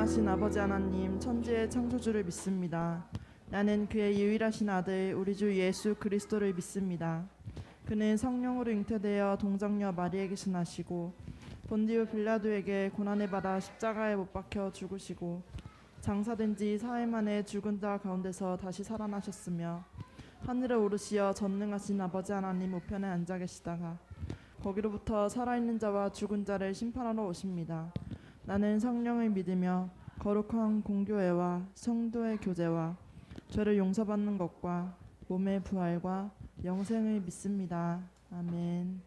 전능하신 아버지 하나님 천지의 창조주를 믿습니다. 나는 그의 유일하신 아들 우리 주 예수 그리스도를 믿습니다. 그는 성령으로 잉태되어 동정녀 마리에게 나시고 본디오 빌라도에게 고난을 받아 십자가에 못 박혀 죽으시고 장사된 지 사흘 만에 죽은 자 가운데서 다시 살아나셨으며 하늘에 오르시어 전능하신 아버지 하나님 우편에 앉아 계시다가 거기로부터 살아있는 자와 죽은 자를 심판하러 오십니다. 나는 성령을 믿으며 거룩한 공교회와 성도의 교제와 죄를 용서받는 것과 몸의 부활과 영생을 믿습니다. 아멘.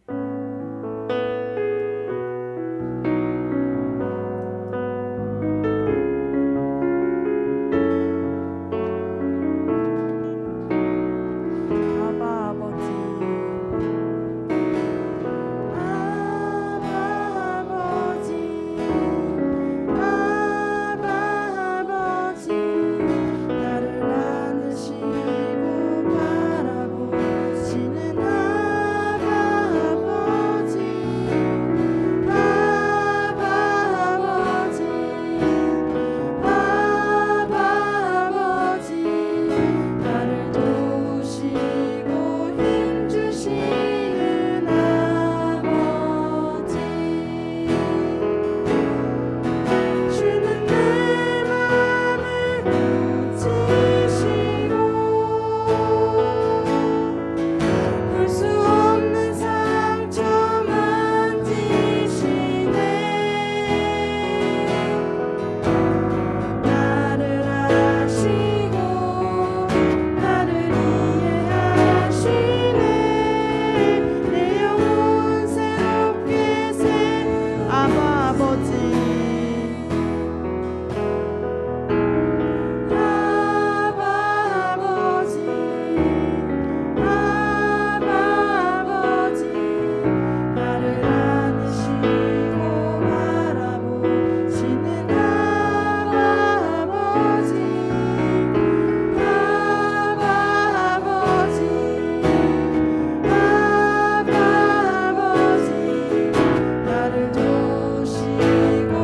나를 도우시고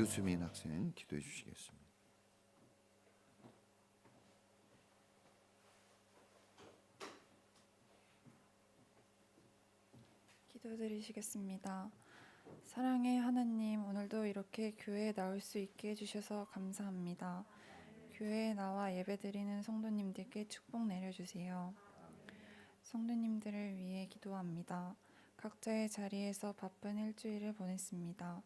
유수민 학생 기도해 주시겠습니다. 기도드리시겠습니다. 사랑의 하나님, 오늘도 이렇게 교회에 나올 수 있게 해주셔서 감사합니다. 교회에 나와 예배드리는 성도님들께 축복 내려주세요. 성도님들을 위해 기도합니다. 각자의 자리에서 바쁜 일주일을 보냈습니다.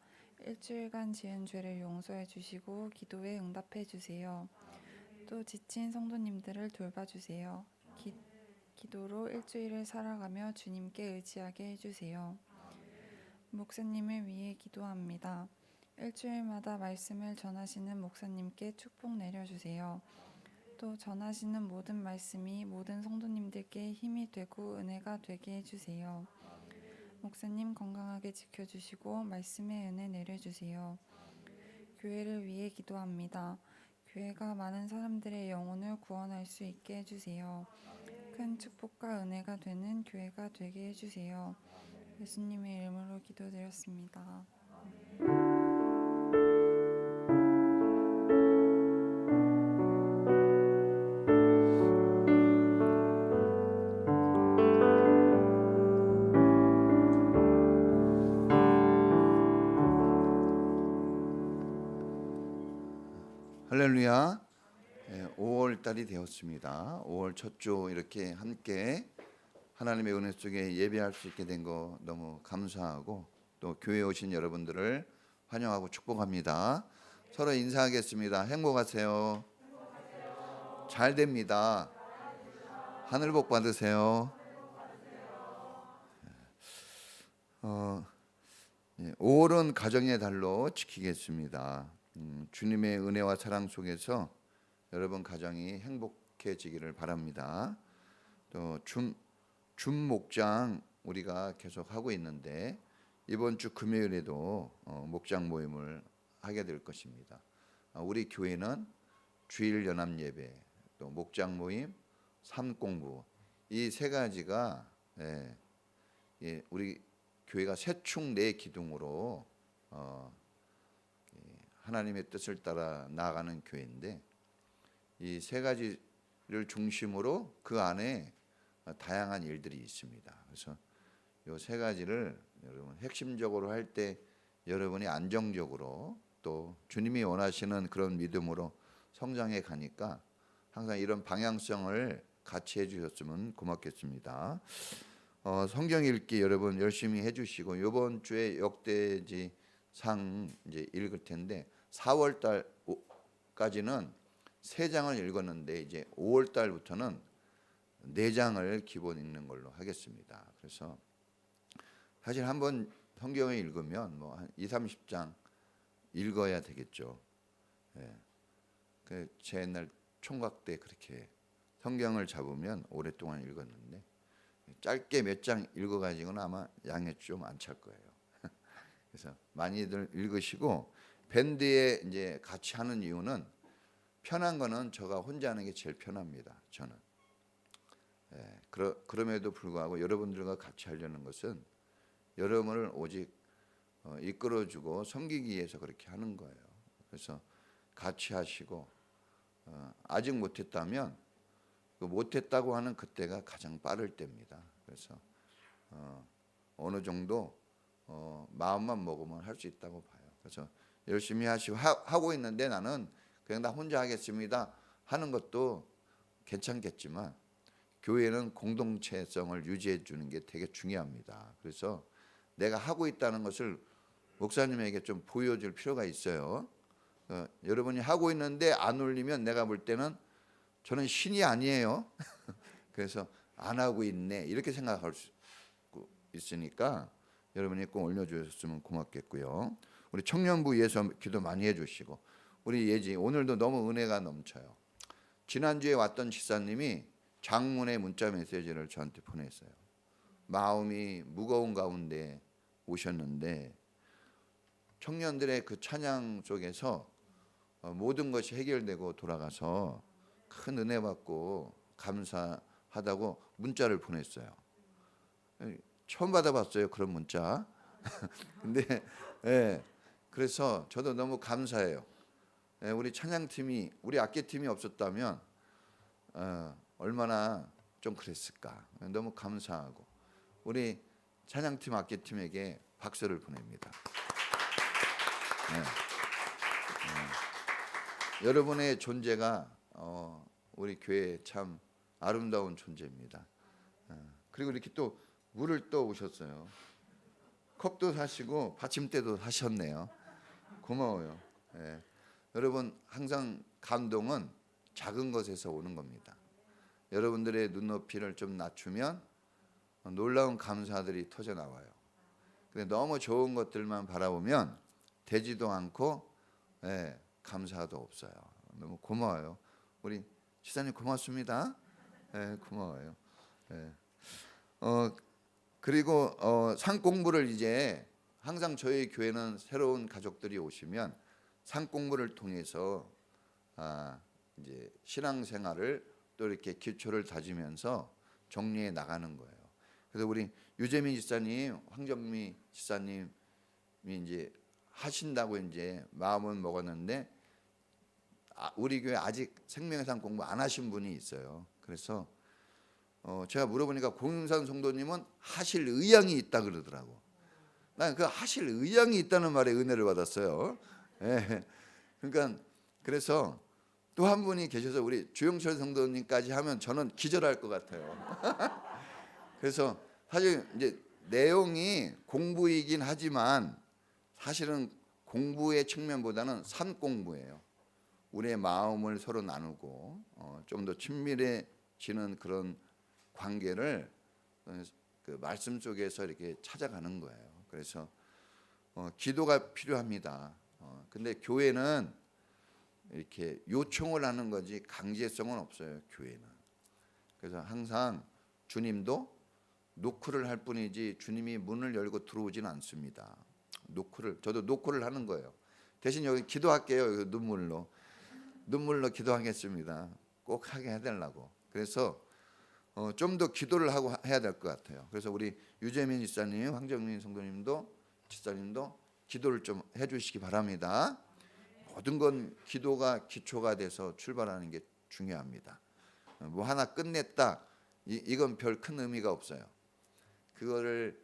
일주일간 지은 죄를 용서해 주시고 기도에 응답해 주세요. 또 지친 성도님들을 돌봐주세요. 기도로 일주일을 살아가며 주님께 의지하게 해주세요. 목사님을 위해 기도합니다. 일주일마다 말씀을 전하시는 목사님께 축복 내려주세요. 또 전하시는 모든 말씀이 모든 성도님들께 힘이 되고 은혜가 되게 해주세요. 목사님 건강하게 지켜주시고 말씀의 은혜 내려주세요. 교회를 위해 기도합니다. 교회가 많은 사람들의 영혼을 구원할 수 있게 해주세요. 큰 축복과 은혜가 되는 교회가 되게 해주세요. 예수님의 이름으로 기도드렸습니다. 할렐루야. 5월 달이 되었습니다. 5월 첫 주 이렇게 함께 하나님의 은혜 속에 예배할 수 있게 된 거 너무 감사하고 또 교회에 오신 여러분들을 환영하고 축복합니다. 서로 인사하겠습니다. 행복하세요. 잘 됩니다. 하늘 복 받으세요. 5월은 가정의 달로 지키겠습니다. 주님의 은혜와 사랑 속에서 여러분 가정이 행복해지기를 바랍니다. 또 줌목장 우리가 계속 하고 있는데 이번 주 금요일에도 목장 모임을 하게 될 것입니다. 우리 교회는 주일 연합 예배, 또 목장 모임, 삶 공부 이 세 가지가 우리 교회가 세충 네 기둥으로 하나님의 뜻을 따라 나아가는 교회인데 이 세 가지를 중심으로 그 안에 다양한 일들이 있습니다. 그래서 이 세 가지를 여러분 핵심적으로 할 때 여러분이 안정적으로 또 주님이 원하시는 그런 믿음으로 성장해 가니까 항상 이런 방향성을 같이 해주셨으면 고맙겠습니다. 성경 읽기 여러분 열심히 해주시고 이번 주에 역대지상 이제 읽을 텐데 4월 달까지는 3장을 읽었는데 이제 5월 달부터는 4장을 기본 읽는 걸로 하겠습니다. 그래서 사실 한번 성경을 읽으면 뭐 한 2, 30장 읽어야 되겠죠. 제 옛날 총각 때 그렇게 성경을 잡으면 오랫동안 읽었는데 짧게 몇 장 읽어가지고는 아마 양이 좀 안 찰 거예요. 그래서 많이들 읽으시고 밴드에 이제 같이 하는 이유는 편한 거는 제가 혼자 하는 게 제일 편합니다. 저는. 그럼에도 불구하고 여러분들과 같이 하려는 것은 여러분을 오직 이끌어주고 섬기기 위해서 그렇게 하는 거예요. 그래서 같이 하시고 아직 못했다면 그 못했다고 하는 그때가 가장 빠를 때입니다. 그래서 어느 정도 마음만 먹으면 할 수 있다고 봐요. 그래서 열심히 하고 있는데 나는 그냥 나 혼자 하겠습니다 하는 것도 괜찮겠지만 교회는 공동체성을 유지해 주는 게 되게 중요합니다. 그래서 내가 하고 있다는 것을 목사님에게 좀 보여줄 필요가 있어요. 여러분이 하고 있는데 안 올리면 내가 볼 때는 저는 신이 아니에요. 그래서 안 하고 있네 이렇게 생각할 수 있으니까 여러분이 꼭 올려주셨으면 고맙겠고요. 우리 청년부 위해서 기도 많이 해주시고 우리 예지 오늘도 너무 은혜가 넘쳐요. 지난주에 왔던 집사님이 장문의 문자 메시지를 저한테 보냈어요. 마음이 무거운 가운데 오셨는데 청년들의 그 찬양 속에서 모든 것이 해결되고 돌아가서 큰 은혜 받고 감사하다고 문자를 보냈어요. 처음 받아봤어요 그런 문자. 근데 그래서 저도 너무 감사해요. 우리 찬양팀이, 우리 악기팀이 없었다면 얼마나 좀 그랬을까. 너무 감사하고 우리 찬양팀 악기팀에게 박수를 보냅니다. 여러분의 존재가 우리 교회에 참 아름다운 존재입니다. 그리고 이렇게 또 물을 떠 오셨어요. 컵도 사시고 받침대도 사셨네요. 고마워요. 여러분 항상 감동은 작은 것에서 오는 겁니다. 여러분들의 눈높이를 좀 낮추면 놀라운 감사들이 터져 나와요. 근데 너무 좋은 것들만 바라보면 되지도 않고 감사도 없어요. 너무 고마워요. 우리 지사님 고맙습니다. 고마워요. 그리고 상 공부를 이제 항상 저희 교회는 새로운 가족들이 오시면 상 공부를 통해서 이제 신앙생활을 또 이렇게 기초를 다지면서 정리해 나가는 거예요. 그래서 우리 유재민 지사님, 황정미 지사님이 이제 하신다고 이제 마음은 먹었는데 우리 교회 아직 생명의 상 공부 안 하신 분이 있어요. 그래서 제가 물어보니까 공윤산 성도님은 하실 의향이 있다 그러더라고. 난 그 하실 의향이 있다는 말에 은혜를 받았어요. 그러니까 그래서 또 한 분이 계셔서 우리 주영철 성도님까지 하면 저는 기절할 것 같아요. 그래서 사실 이제 내용이 공부이긴 하지만 사실은 공부의 측면보다는 삶 공부예요. 우리의 마음을 서로 나누고 좀 더 친밀해지는 그런 관계를 그 말씀 속에서 이렇게 찾아가는 거예요. 그래서 기도가 필요합니다. 근데 교회는 이렇게 요청을 하는 거지 강제성은 없어요. 교회는. 그래서 항상 주님도 노크를 할 뿐이지 주님이 문을 열고 들어오지는 않습니다. 저도 노크를 하는 거예요. 대신 여기 기도할게요. 눈물로 기도하겠습니다. 꼭 하게 해달라고. 그래서 좀 더 기도를 하고 해야 될 것 같아요. 그래서 우리 유재민 지사님, 황정민 성도님도 지사님도 기도를 좀 해주시기 바랍니다. 모든 건 기도가 기초가 돼서 출발하는 게 중요합니다. 뭐 하나 끝냈다, 이건 별 큰 의미가 없어요. 그거를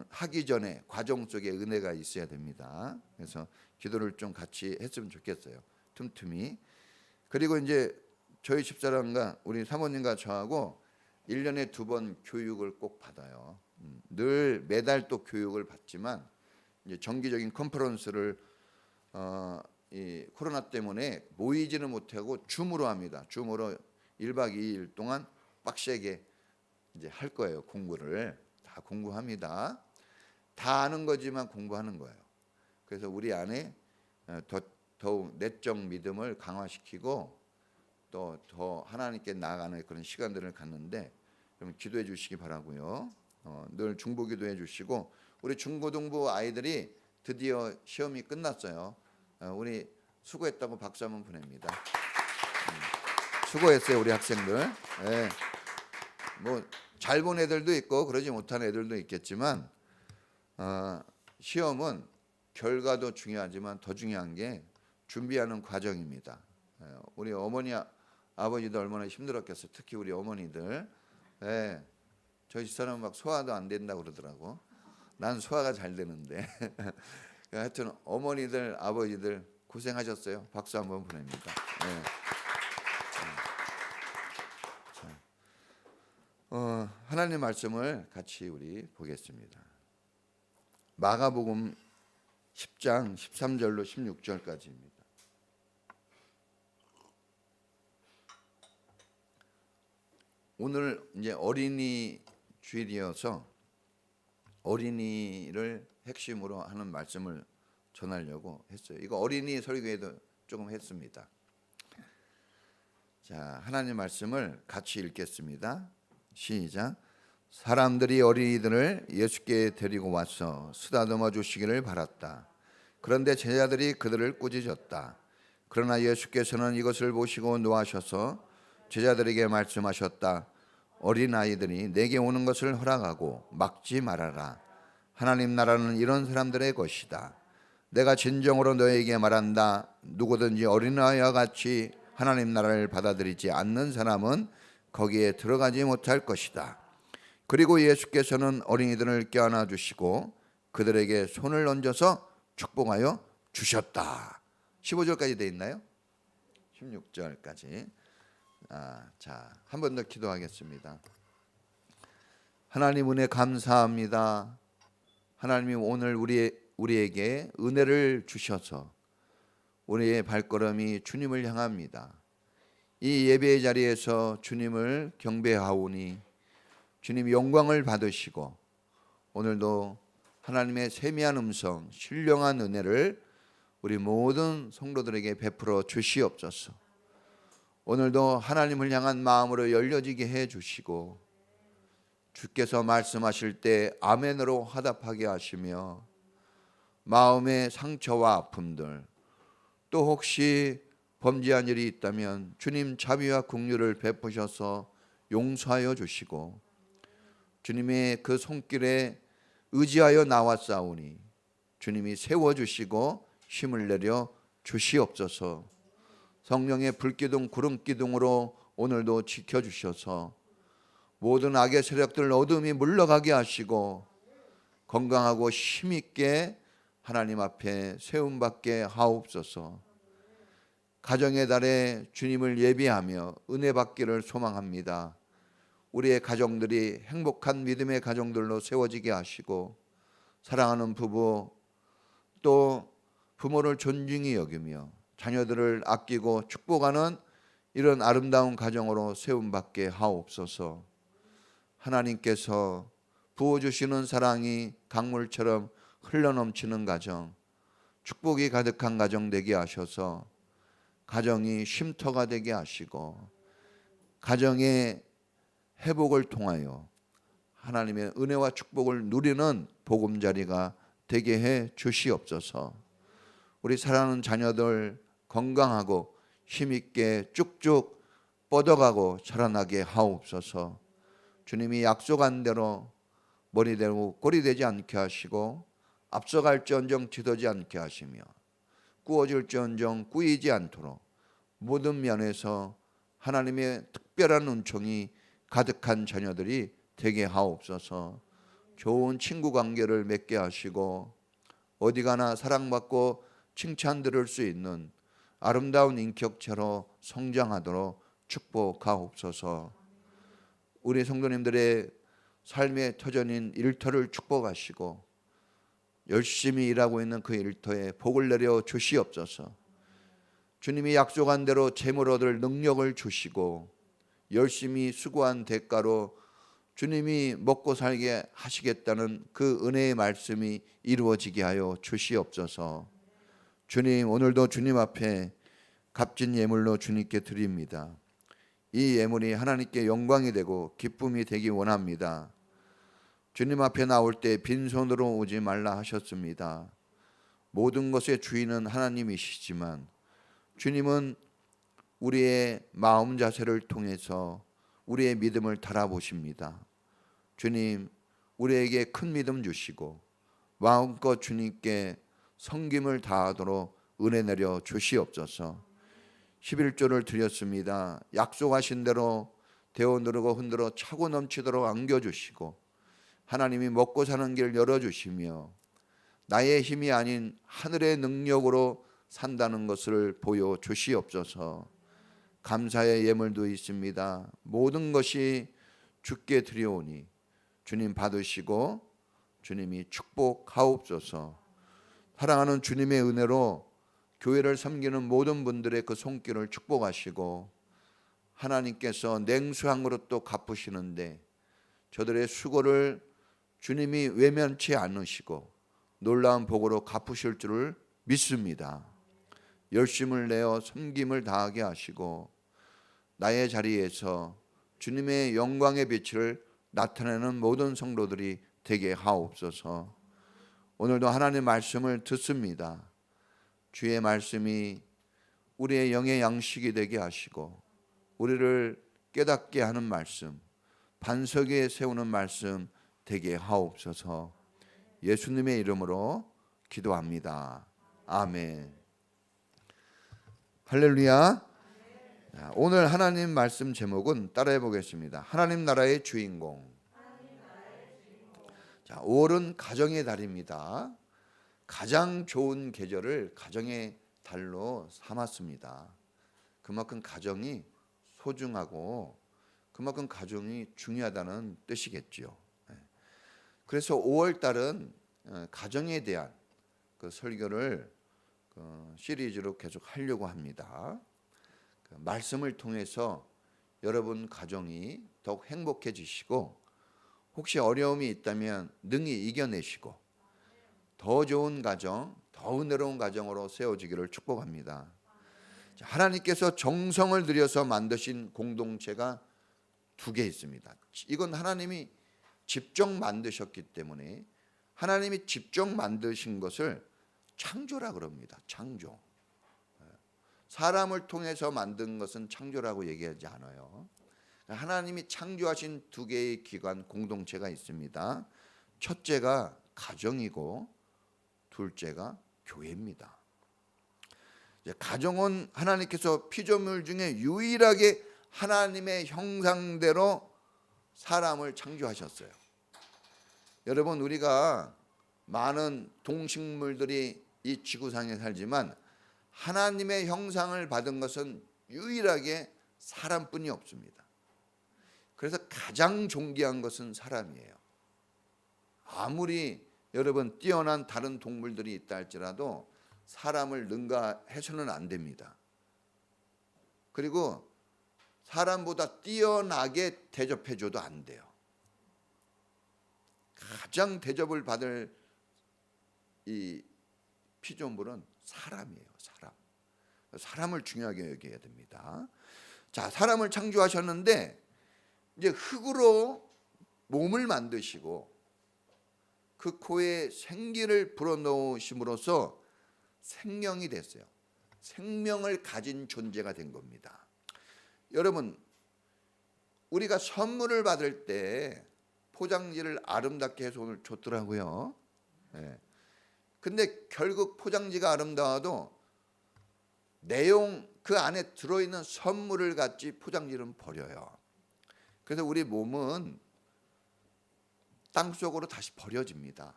하기 전에 과정 속에 은혜가 있어야 됩니다. 그래서 기도를 좀 같이 했으면 좋겠어요. 틈틈이. 그리고 이제 저희 집사람과 우리 사모님과 저하고 1년에 2번 교육을 꼭 받아요. 늘 매달 또 교육을 받지만 이제 정기적인 컨퍼런스를 이 코로나 때문에 모이지는 못하고 줌으로 합니다. 줌으로 1박 2일 동안 빡세게 이제 할 거예요. 공부를 다 공부합니다. 다 아는 거지만 공부하는 거예요. 그래서 우리 안에 더욱 내적 믿음을 강화시키고 또 더 하나님께 나아가는 그런 시간들을 갖는데 그러면 기도해 주시기 바라고요. 늘 중보기도해 주시고 우리 중고등부 아이들이 드디어 시험이 끝났어요. 우리 수고했다고 박수 한번 보냅니다. 수고했어요 우리 학생들. 뭐 잘 본 애들도 있고 그러지 못한 애들도 있겠지만 시험은 결과도 중요하지만 더 중요한 게 준비하는 과정입니다. 우리 어머니 아버지도 얼마나 힘들었겠어요. 특히 우리 어머니들. 저희 집사람은 막 소화도 안 된다고 그러더라고. 난 소화가 잘 되는데. 하여튼 어머니들 아버지들 고생하셨어요. 박수 한번 보냅니다. 하나님 말씀을 같이 우리 보겠습니다. 마가복음 10장 13절로 16절까지입니다. 오늘 이제 어린이 주일이어서 어린이를 핵심으로 하는 말씀을 전하려고 했어요. 이거 어린이 설교에도 조금 했습니다. 자, 하나님 말씀을 같이 읽겠습니다. 시작. 사람들이 어린이들을 예수께 데리고 와서 쓰다듬어 주시기를 바랐다. 그런데 제자들이 그들을 꾸짖었다. 그러나 예수께서는 이것을 보시고 노하셔서 제자들에게 말씀하셨다. 어린아이들이 내게 오는 것을 허락하고 막지 말아라. 하나님 나라는 이런 사람들의 것이다. 내가 진정으로 너에게 말한다. 누구든지 어린아이와 같이 하나님 나라를 받아들이지 않는 사람은 거기에 들어가지 못할 것이다. 그리고 예수께서는 어린이들을 껴안아 주시고 그들에게 손을 얹어서 축복하여 주셨다. 15절까지 돼 있나요? 16절까지. 자, 한 번 더 기도하겠습니다. 하나님 은혜 감사합니다. 하나님이 오늘 우리에게 은혜를 주셔서 우리의 발걸음이 주님을 향합니다. 이 예배의 자리에서 주님을 경배하오니 주님 영광을 받으시고 오늘도 하나님의 세미한 음성, 신령한 은혜를 우리 모든 성도들에게 베풀어 주시옵소서. 오늘도 하나님을 향한 마음으로 열려지게 해 주시고 주께서 말씀하실 때 아멘으로 화답하게 하시며 마음의 상처와 아픔들 또 혹시 범죄한 일이 있다면 주님 자비와 긍휼을 베푸셔서 용서하여 주시고 주님의 그 손길에 의지하여 나왔사오니 주님이 세워주시고 힘을 내려 주시옵소서. 성령의 불기둥 구름기둥으로 오늘도 지켜주셔서 모든 악의 세력들 어둠이 물러가게 하시고 건강하고 힘있게 하나님 앞에 세움받게 하옵소서. 가정의 달에 주님을 예비하며 은혜 받기를 소망합니다. 우리의 가정들이 행복한 믿음의 가정들로 세워지게 하시고 사랑하는 부부 또 부모를 존중히 여기며 자녀들을 아끼고 축복하는 이런 아름다운 가정으로 세움받게 하옵소서. 하나님께서 부어주시는 사랑이 강물처럼 흘러넘치는 가정, 축복이 가득한 가정 되게 하셔서 가정이 쉼터가 되게 하시고 가정의 회복을 통하여 하나님의 은혜와 축복을 누리는 보금자리가 되게 해 주시옵소서. 우리 사랑하는 자녀들 건강하고 힘있게 쭉쭉 뻗어가고 자라나게 하옵소서. 주님이 약속한 대로 머리 되고 꼬리 되지 않게 하시고 앞서갈지언정 뒤도지 않게 하시며 꾸어질지언정 꾸이지 않도록 모든 면에서 하나님의 특별한 은총이 가득한 자녀들이 되게 하옵소서. 좋은 친구 관계를 맺게 하시고 어디 가나 사랑받고 칭찬 들을 수 있는 아름다운 인격체로 성장하도록 축복하옵소서. 우리 성도님들의 삶의 터전인 일터를 축복하시고 열심히 일하고 있는 그 일터에 복을 내려 주시옵소서. 주님이 약속한 대로 재물 얻을 능력을 주시고 열심히 수고한 대가로 주님이 먹고 살게 하시겠다는 그 은혜의 말씀이 이루어지게 하여 주시옵소서. 주님, 오늘도 주님 앞에 값진 예물로 주님께 드립니다. 이 예물이 하나님께 영광이 되고 기쁨이 되기 원합니다. 주님 앞에 나올 때 빈손으로 오지 말라 하셨습니다. 모든 것의 주인은 하나님이시지만 주님은 우리의 마음 자세를 통해서 우리의 믿음을 달아보십니다. 주님, 우리에게 큰 믿음 주시고 마음껏 주님께 섬김을 다하도록 은혜 내려 주시옵소서. 11조를 드렸습니다. 약속하신 대로 데워 누르고 흔들어 차고 넘치도록 안겨주시고 하나님이 먹고 사는 길 열어주시며 나의 힘이 아닌 하늘의 능력으로 산다는 것을 보여주시옵소서. 감사의 예물도 있습니다. 모든 것이 주께 드려오니 주님 받으시고 주님이 축복하옵소서. 사랑하는 주님의 은혜로 교회를 섬기는 모든 분들의 그 손길을 축복하시고 하나님께서 냉수한 그릇도 갚으시는데 저들의 수고를 주님이 외면치 않으시고 놀라운 복으로 갚으실 줄을 믿습니다. 열심을 내어 섬김을 다하게 하시고 나의 자리에서 주님의 영광의 빛을 나타내는 모든 성도들이 되게 하옵소서. 오늘도 하나님의 말씀을 듣습니다. 주의 말씀이 우리의 영의 양식이 되게 하시고 우리를 깨닫게 하는 말씀, 반석 위에 세우는 말씀 되게 하옵소서. 예수님의 이름으로 기도합니다. 아멘. 할렐루야. 오늘 하나님 말씀 제목은 따라해 보겠습니다. 하나님 나라의 주인공. 자, 5월은 가정의 달입니다. 가장 좋은 계절을 가정의 달로 삼았습니다. 그만큼 가정이 소중하고 그만큼 가정이 중요하다는 뜻이겠죠. 그래서 5월 달은 가정에 대한 그 설교를 시리즈로 계속 하려고 합니다. 그 말씀을 통해서 여러분 가정이 더욱 행복해지시고 혹시 어려움이 있다면 능히 이겨내시고 더 좋은 가정, 더 은혜로운 가정으로 세워지기를 축복합니다. 하나님께서 정성을 들여서 만드신 공동체가 2개 있습니다. 이건 하나님이 직접 만드셨기 때문에 하나님이 직접 만드신 것을 창조라 그럽니다. 창조. 사람을 통해서 만든 것은 창조라고 얘기하지 않아요. 하나님이 창조하신 2개의 기관 공동체가 있습니다. 첫째가 가정이고 둘째가 교회입니다. 가정은 하나님께서 피조물 중에 유일하게 하나님의 형상대로 사람을 창조하셨어요. 여러분, 우리가 많은 동식물들이 이 지구상에 살지만 하나님의 형상을 받은 것은 유일하게 사람뿐이 없습니다. 그래서 가장 존귀한 것은 사람이에요. 아무리 여러분 뛰어난 다른 동물들이 있다 할지라도 사람을 능가해서는 안 됩니다. 그리고 사람보다 뛰어나게 대접해줘도 안 돼요. 가장 대접을 받을 이 피조물은 사람이에요. 사람을 중요하게 여겨야 됩니다. 자, 사람을 창조하셨는데 이제 흙으로 몸을 만드시고 그 코에 생기를 불어넣으심으로써 생명이 됐어요. 생명을 가진 존재가 된 겁니다. 여러분, 우리가 선물을 받을 때 포장지를 아름답게 해서 오늘 줬더라고요. 근데 결국 포장지가 아름다워도 내용 그 안에 들어있는 선물을 갖지 포장지는 버려요. 그래서 우리 몸은 땅속으로 다시 버려집니다.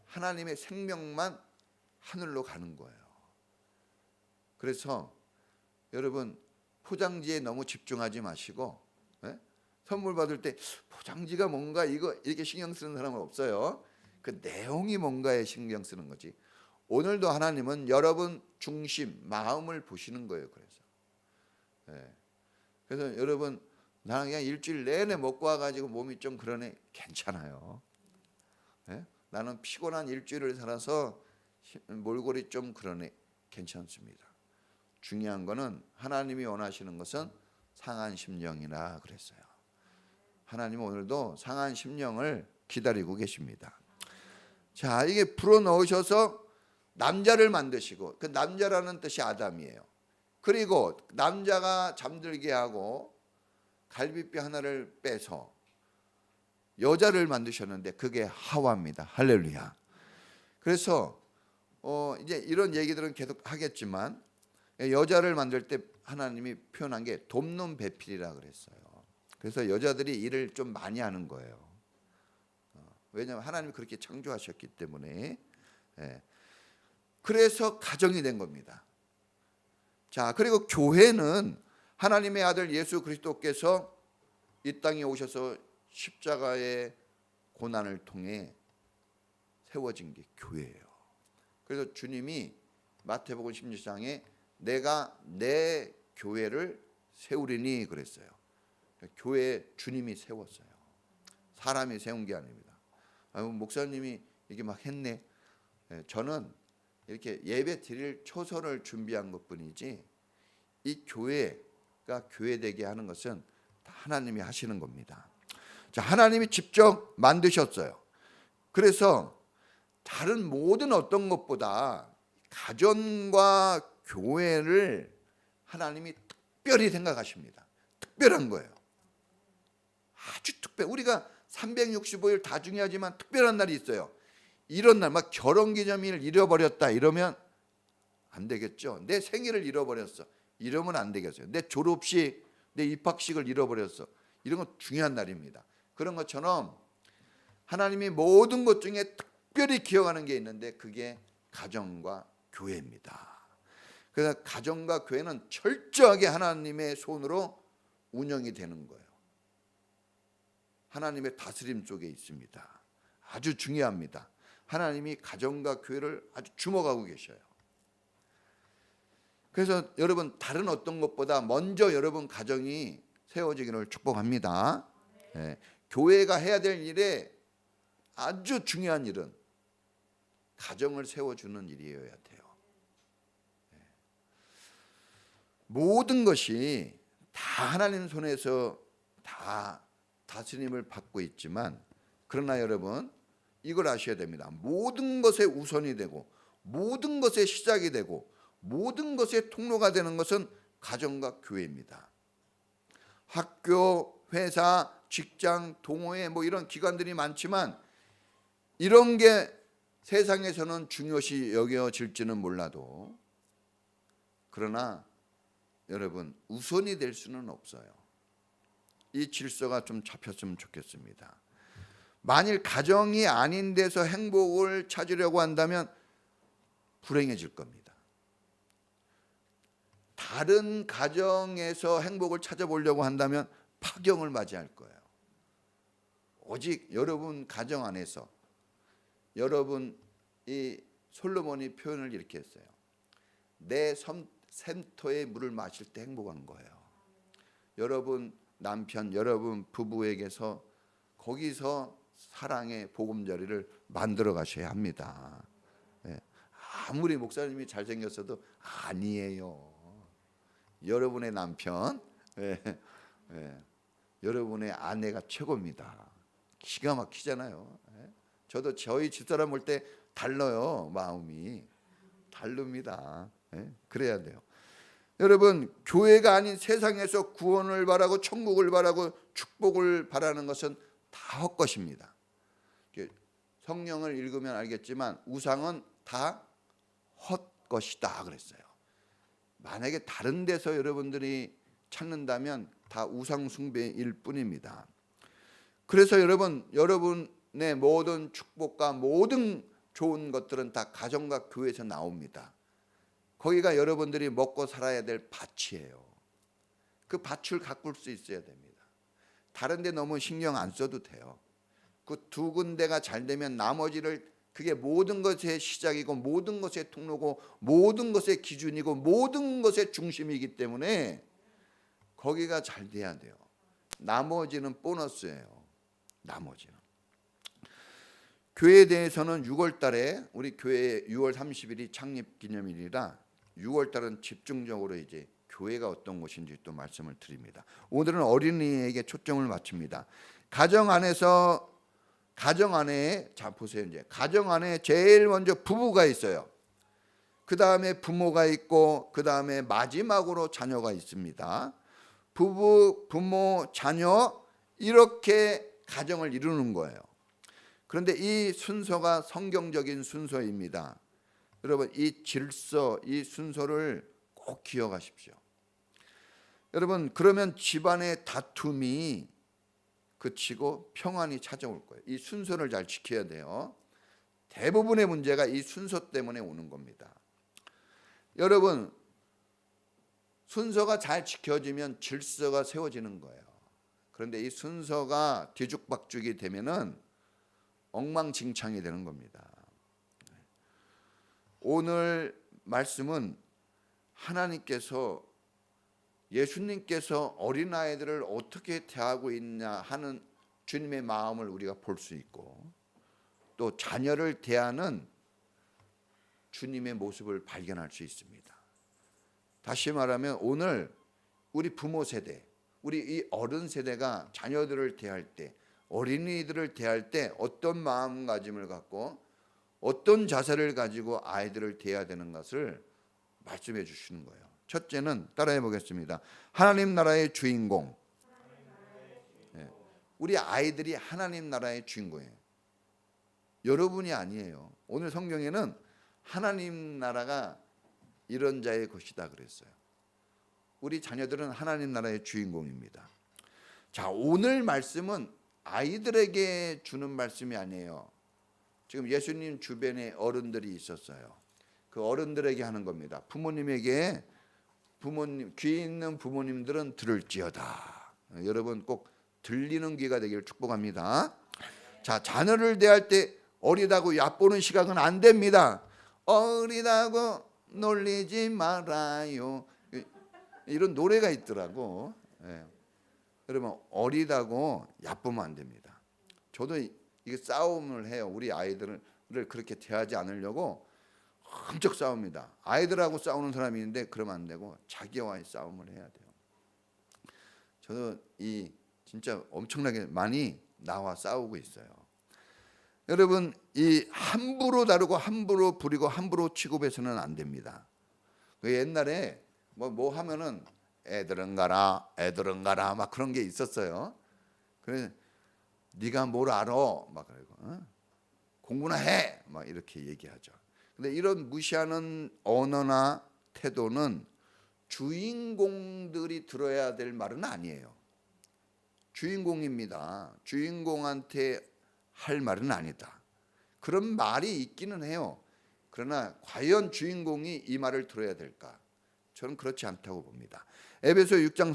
하나님의 생명만 하늘로 가는 거예요. 그래서 여러분 포장지에 너무 집중하지 마시고 선물 받을 때 포장지가 뭔가 이거 이렇게 신경 쓰는 사람은 없어요. 그 내용이 뭔가에 신경 쓰는 거지. 오늘도 하나님은 여러분 중심 마음을 보시는 거예요. 그래서 여러분 나는 그냥 일주일 내내 먹고 와가지고 몸이 좀 그러네. 괜찮아요. 나는 피곤한 일주일을 살아서 몰골이 좀 그러네. 괜찮습니다. 중요한 거는 하나님이 원하시는 것은 상한 심령이라 그랬어요. 하나님은 오늘도 상한 심령을 기다리고 계십니다. 자, 이게 불어넣으셔서 남자를 만드시고 그 남자라는 뜻이 아담이에요. 그리고 남자가 잠들게 하고 갈비뼈 하나를 빼서 여자를 만드셨는데 그게 하와입니다. 할렐루야. 그래서 이제 이런 얘기들은 계속 하겠지만 여자를 만들 때 하나님이 표현한 게 돕는 배필이라 그랬어요. 그래서 여자들이 일을 좀 많이 하는 거예요. 왜냐하면 하나님이 그렇게 창조하셨기 때문에. 그래서 가정이 된 겁니다. 자, 그리고 교회는 하나님의 아들 예수 그리스도께서 이 땅에 오셔서 십자가의 고난을 통해 세워진 게 교회예요. 그래서 주님이 마태복음 16장에 내가 내 교회를 세우리니 그랬어요. 교회 주님이 세웠어요. 사람이 세운 게 아닙니다. 목사님이 이게 막 했네. 저는 이렇게 예배 드릴 초서를 준비한 것뿐이지 이 교회가 교회되게 하는 것은 다 하나님이 하시는 겁니다. 자, 하나님이 직접 만드셨어요. 그래서 다른 모든 어떤 것보다 가정과 교회를 하나님이 특별히 생각하십니다. 특별한 거예요. 아주 특별. 우리가 365일 다 중요하지만 특별한 날이 있어요. 이런 날, 막 결혼기념일을 잃어버렸다 이러면 안 되겠죠. 내 생일을 잃어버렸어. 이러면 안 되겠어요. 내 졸업식, 내 입학식을 잃어버렸어. 이런 건 중요한 날입니다. 그런 것처럼 하나님이 모든 것 중에 특별히 기억하는 게 있는데 그게 가정과 교회입니다. 그래서 가정과 교회는 철저하게 하나님의 손으로 운영이 되는 거예요. 하나님의 다스림 속에 있습니다. 아주 중요합니다. 하나님이 가정과 교회를 아주 주목하고 계셔요. 그래서 여러분 다른 어떤 것보다 먼저 여러분 가정이 세워지기를 축복합니다. 네. 교회가 해야 될 일에 아주 중요한 일은 가정을 세워주는 일이어야 돼요. 네. 모든 것이 다 하나님 손에서 다 다스림을 받고 있지만 그러나 여러분 이걸 아셔야 됩니다. 모든 것의 우선이 되고 모든 것의 시작이 되고 모든 것의 통로가 되는 것은 가정과 교회입니다. 학교, 회사, 직장, 동호회 뭐 이런 기관들이 많지만 이런 게 세상에서는 중요시 여겨질지는 몰라도 그러나 여러분 우선이 될 수는 없어요. 이 질서가 좀 잡혔으면 좋겠습니다. 만일 가정이 아닌 데서 행복을 찾으려고 한다면 불행해질 겁니다. 다른 가정에서 행복을 찾아보려고 한다면 파경을 맞이할 거예요. 오직 여러분 가정 안에서 여러분 이 솔로몬이 표현을 이렇게 했어요. 내 샘터의 물을 마실 때 행복한 거예요. 여러분 남편, 여러분 부부에게서 거기서 사랑의 보금자리를 만들어 가셔야 합니다. 네. 아무리 목사님이 잘생겼어도 아니에요. 여러분의 남편, 여러분의 아내가 최고입니다. 기가 막히잖아요. 저도 저희 집사람 볼 때 달라요. 마음이 다릅니다. 그래야 돼요. 여러분 교회가 아닌 세상에서 구원을 바라고 천국을 바라고 축복을 바라는 것은 다 헛것입니다. 성령을 읽으면 알겠지만 우상은 다 헛것이다 그랬어요. 만약에 다른 데서 여러분들이 찾는다면 다 우상 숭배일 뿐입니다. 그래서 여러분의 모든 축복과 모든 좋은 것들은 다 가정과 교회에서 나옵니다. 거기가 여러분들이 먹고 살아야 될 밭이에요. 그 밭을 가꿀 수 있어야 됩니다. 다른 데 너무 신경 안 써도 돼요. 그 두 군데가 잘 되면 나머지를 그게 모든 것의 시작이고 모든 것의 통로고 모든 것의 기준이고 모든 것의 중심이기 때문에 거기가 잘 돼야 돼요. 나머지는 보너스예요. 나머지는. 교회에 대해서는 6월 달에 우리 교회 6월 30일이 창립 기념일이라 6월 달은 집중적으로 이제 교회가 어떤 곳인지 또 말씀을 드립니다. 오늘은 어린이에게 초점을 맞춥니다. 가정 안에 자 보세요. 이제 가정 안에 제일 먼저 부부가 있어요. 그 다음에 부모가 있고 그 다음에 마지막으로 자녀가 있습니다. 부부, 부모, 자녀 이렇게 가정을 이루는 거예요. 그런데 이 순서가 성경적인 순서입니다. 여러분 이 질서, 이 순서를 꼭 기억하십시오. 여러분 그러면 집안의 다툼이 그치고 평안이 찾아올 거예요. 이 순서를 잘 지켜야 돼요. 대부분의 문제가 이 순서 때문에 오는 겁니다. 여러분 순서가 잘 지켜지면 질서가 세워지는 거예요. 그런데 이 순서가 뒤죽박죽이 되면은 엉망진창이 되는 겁니다. 오늘 말씀은 하나님께서 예수님께서 어린아이들을 어떻게 대하고 있냐 하는 주님의 마음을 우리가 볼 수 있고 또 자녀를 대하는 주님의 모습을 발견할 수 있습니다. 다시 말하면 오늘 우리 부모 세대, 우리 이 어른 세대가 자녀들을 대할 때 어린이들을 대할 때 어떤 마음가짐을 갖고 어떤 자세를 가지고 아이들을 대해야 되는 것을 말씀해 주시는 거예요. 첫째는 따라해 보겠습니다. 하나님 나라의 주인공, 우리 아이들이 하나님 나라의 주인공이에요. 여러분이 아니에요. 오늘 성경에는 하나님 나라가 이런 자의 것이다 그랬어요. 우리 자녀들은 하나님 나라의 주인공입니다. 자, 오늘 말씀은 아이들에게 주는 말씀이 아니에요. 지금 예수님 주변에 어른들이 있었어요. 그 어른들에게 하는 겁니다. 부모님에게, 귀 있는 부모님들은 들을지어다. 여러분 꼭 들리는 귀가 되기를 축복합니다. 자, 자녀를 대할 때 어리다고 얕보는 시각은 안 됩니다. 어리다고 놀리지 말아요. 이런 노래가 있더라고. 예. 여러분 어리다고 얕보면 안 됩니다. 저도 이게 싸움을 해요. 우리 아이들을 그렇게 대하지 않으려고 엄청 싸웁니다. 아이들하고 싸우는 사람이 있는데 그러면 안 되고 자기와의 싸움을 해야 돼요. 저도 이 진짜 엄청나게 많이 나와 싸우고 있어요. 여러분 이 함부로 다루고 함부로 부리고 함부로 취급해서는 안 됩니다. 그 옛날에 뭐 하면은 애들은 가라 막 그런 게 있었어요. 그래서 네가 뭘 알아 막 그러고 공부나 해 막 이렇게 얘기하죠. 근데 이런 무시하는 언어나 태도는 주인공들이 들어야 될 말은 아니에요. 주인공입니다. 주인공한테 할 말은 아니다. 그런 말이 있기는 해요. 그러나 과연 주인공이 이 말을 들어야 될까? 저는 그렇지 않다고 봅니다. 에베소 6장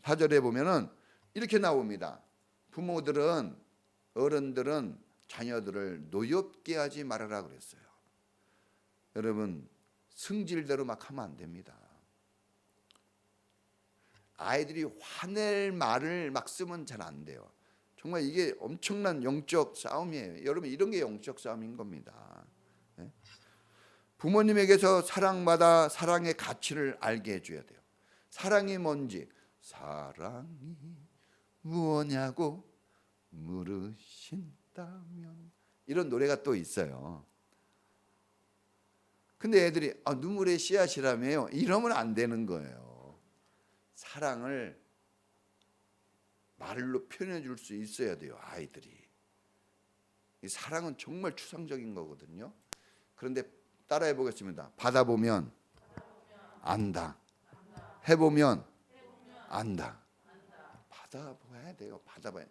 4절에 보면은 이렇게 나옵니다. 부모들은, 어른들은 자녀들을 노엽게 하지 말아라 그랬어요. 여러분 승질대로 막 하면 안 됩니다. 아이들이 화낼 말을 막 쓰면 잘 안 돼요. 정말 이게 엄청난 영적 싸움이에요. 여러분 이런 게 영적 싸움인 겁니다. 부모님에게서 사랑받아 사랑의 가치를 알게 해줘야 돼요. 사랑이 뭔지, 사랑이 무엇냐고 물으신다면, 이런 노래가 또 있어요. 근데 애들이 눈물의 씨앗이라며요. 이러면 안 되는 거예요. 사랑을 말로 표현해 줄 수 있어야 돼요. 아이들이. 이 사랑은 정말 추상적인 거거든요. 그런데 따라해 보겠습니다. 받아보면 안다. 해보면 안다. 받아봐야 돼요. 받아봐야.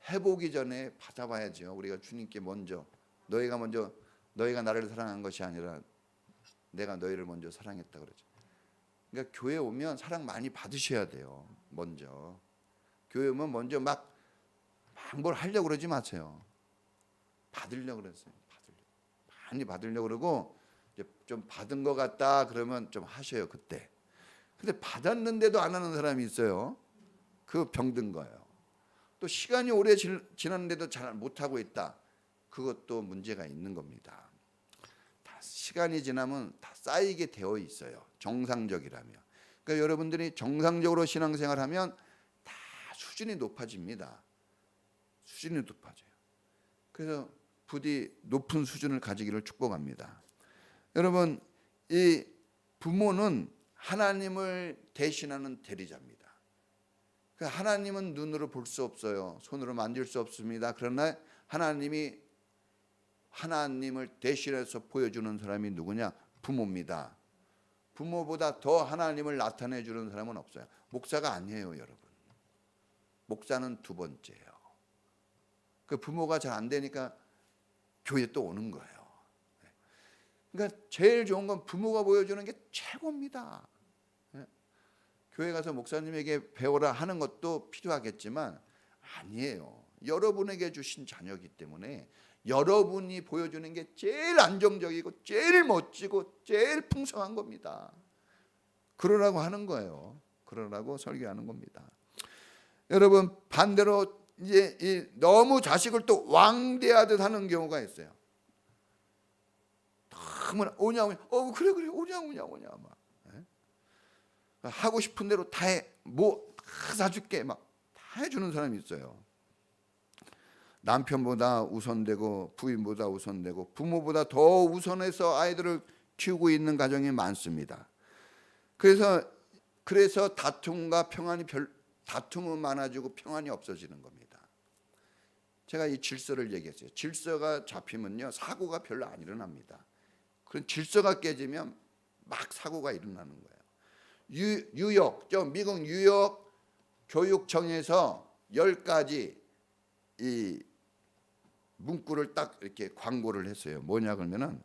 해보기 전에 받아봐야죠. 우리가 주님께 먼저 너희가 나를 사랑한 것이 아니라 내가 너희를 먼저 사랑했다 그러죠. 그러니까 교회 오면 사랑 많이 받으셔야 돼요. 먼저 교회 오면 먼저 막 뭘 하려고 그러지 마세요. 받으려고 그랬어요. 많이 받으려고 그러고 이제 좀 받은 것 같다 그러면 좀 하셔요 그때. 근데 받았는데도 안 하는 사람이 있어요. 그 병든 거예요. 또 시간이 오래 지났는데도 잘 못하고 있다. 그것도 문제가 있는 겁니다. 다 시간이 지나면 다 쌓이게 되어 있어요. 정상적이라면. 그러니까 여러분들이 정상적으로 신앙생활하면 다 수준이 높아집니다. 수준이 높아져요. 그래서 부디 높은 수준을 가지기를 축복합니다. 여러분 이 부모는 하나님을 대신하는 대리자입니다. 하나님은 눈으로 볼 수 없어요. 손으로 만질 수 없습니다. 그러나 하나님을 대신해서 보여주는 사람이 누구냐? 부모입니다. 부모보다 더 하나님을 나타내 주는 사람은 없어요. 목사가 아니에요, 여러분. 목사는 두 번째예요. 그 부모가 잘 안 되니까 교회 또 오는 거예요. 그러니까 제일 좋은 건 부모가 보여주는 게 최고입니다. 교회 가서 목사님에게 배워라 하는 것도 필요하겠지만 아니에요. 여러분에게 주신 자녀이기 때문에 여러분이 보여주는 게 제일 안정적이고 제일 멋지고 제일 풍성한 겁니다. 그러라고 하는 거예요. 그러라고 설교하는 겁니다. 여러분 반대로 이제 너무 자식을 또 왕대하듯 하는 경우가 있어요. 너무 오냐 그래 오냐 막 하고 싶은 대로 다 해. 뭐 다 사줄게 막 다 해주는 사람이 있어요. 남편보다 우선되고 부인보다 우선되고 부모보다 더 우선해서 아이들을 키우고 있는 가정이 많습니다. 그래서 다툼은 많아지고 평안이 없어지는 겁니다. 제가 이 질서를 얘기했어요. 질서가 잡히면요 사고가 별로 안 일어납니다. 그런 질서가 깨지면 막 사고가 일어나는 거예요. 뉴욕, 미국 뉴욕 교육청에서 10가지 이 문구를 딱 이렇게 광고를 했어요. 뭐냐 그러면은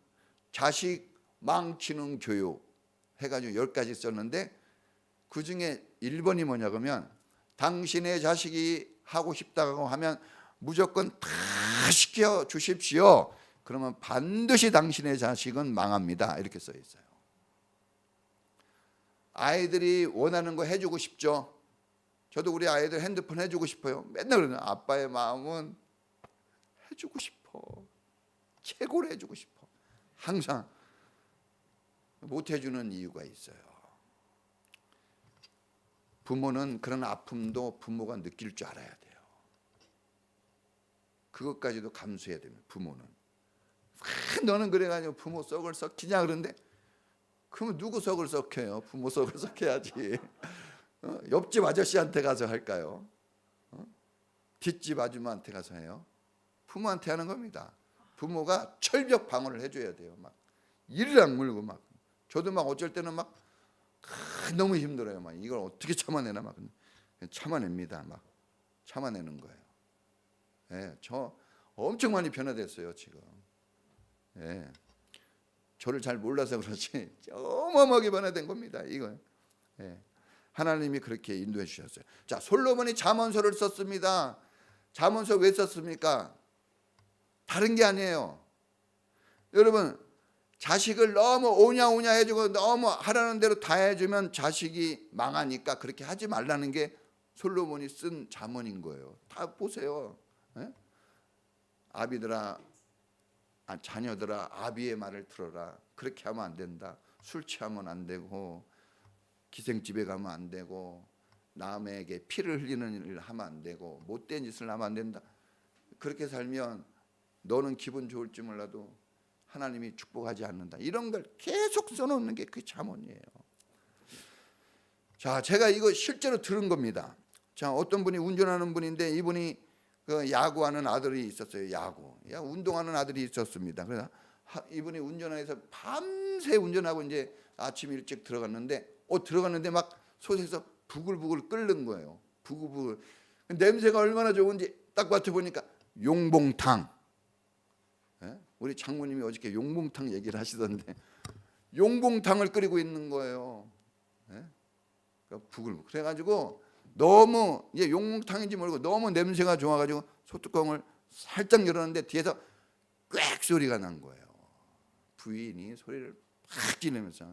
자식 망치는 교육 해가지고 10가지 썼는데 그 중에 1번이 뭐냐 그러면 당신의 자식이 하고 싶다고 하면 무조건 다 시켜 주십시오. 그러면 반드시 당신의 자식은 망합니다. 이렇게 써 있어요. 아이들이 원하는 거 해주고 싶죠. 저도 우리 아이들 핸드폰 해주고 싶어요. 맨날 그러는 아빠의 마음은 해주고 싶어. 최고로 해주고 싶어. 항상 못 해주는 이유가 있어요. 부모는 그런 아픔도 부모가 느낄 줄 알아야 돼요. 그것까지도 감수해야 됩니다. 부모는. 너는 그래가지고 부모 속을 썩히냐 그런데 그러면 누구 속을 썩혀요? 부모 속을 썩혀야지. 옆집 아저씨한테 가서 할까요? 뒷집 아줌마한테 가서 해요? 부모한테 하는 겁니다. 부모가 철벽 방어를 해줘야 돼요. 막 이를 악물고 막 저도 막 어쩔 때는 막 너무 힘들어요. 막 이걸 어떻게 참아내나 막 참아냅니다. 막 참아내는 거예요. 예, 저 엄청 많이 변화됐어요 지금. 예, 저를 잘 몰라서 그렇지 어마어마하게 변화된 겁니다. 이거. 예, 하나님이 그렇게 인도해 주셨어요. 자, 솔로몬이 잠언서를 썼습니다. 잠언서 왜 썼습니까? 다른 게 아니에요. 여러분 자식을 너무 오냐오냐 해주고 너무 하라는 대로 다 해주면 자식이 망하니까 그렇게 하지 말라는 게 솔로몬이 쓴 잠언인 거예요. 다 보세요. 예? 아비들아, 자녀들아 아비의 말을 들어라. 그렇게 하면 안 된다. 술 취하면 안 되고 기생집에 가면 안 되고 남에게 피를 흘리는 일을 하면 안 되고 못된 짓을 하면 안 된다. 그렇게 살면 너는 기분 좋을지 몰라도 하나님이 축복하지 않는다. 이런 걸 계속 써놓는 게 그 잠언이에요. 자, 제가 이거 실제로 들은 겁니다. 자, 어떤 분이 운전하는 분인데 이분이 그 야구하는 아들이 있었어요. 운동하는 아들이 있었습니다. 그래서 이분이 운전해서 밤새 운전하고 이제 아침 일찍 들어갔는데 막 솥에서 부글부글 끓는 거예요. 부글부글. 냄새가 얼마나 좋은지 딱 맡아보니까 용봉탕. 예? 우리 장모님이 어저께 용봉탕 얘기를 하시던데 용봉탕을 끓이고 있는 거예요. 예? 그러니까 부글부글. 그래가지고 너무 이제 용봉탕인지 모르고 너무 냄새가 좋아가지고 소뚜껑을 살짝 열었는데 뒤에서 꽥 소리가 난 거예요. 부인이 소리를 팍 지르면서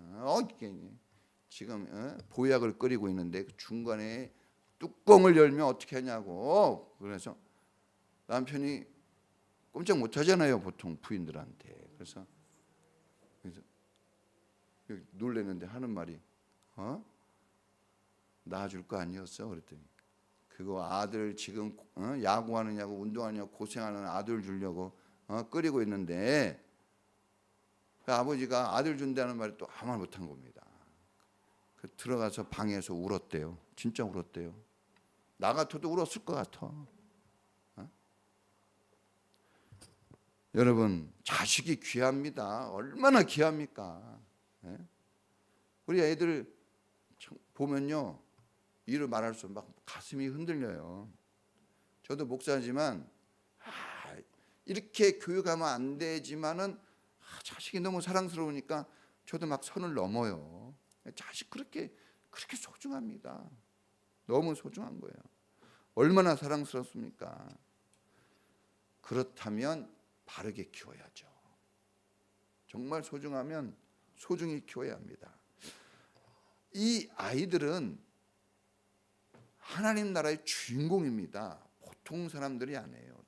지금 보약을 끓이고 있는데 그 중간에 뚜껑을 열면 어떻게 하냐고. 그래서 남편이 꼼짝 못하잖아요 보통 부인들한테. 그래서 놀랬는데 하는 말이 낳아줄 거 아니었어? 그랬더니 그거 아들 지금 야구하느냐고 운동하느냐고 고생하는 아들 주려고 끓이고 있는데 그 아버지가 아들 준다는 말이 또 아무 말 못한 겁니다. 그 들어가서 방에서 울었대요. 진짜 울었대요. 나 같아도 울었을 것 같아. 여러분 자식이 귀합니다. 얼마나 귀합니까? 예? 우리 애들 보면요 이를 말할 수 막 가슴이 흔들려요. 저도 목사지만 이렇게 교육하면 안 되지만은 자식이 너무 사랑스러우니까 저도 막 선을 넘어요. 자식 그렇게 소중합니다. 너무 소중한 거예요. 얼마나 사랑스럽습니까? 그렇다면 바르게 키워야죠. 정말 소중하면 소중히 키워야 합니다. 이 아이들은 하나님 나라의 주인공입니다. 보통 사람들이 아니에요.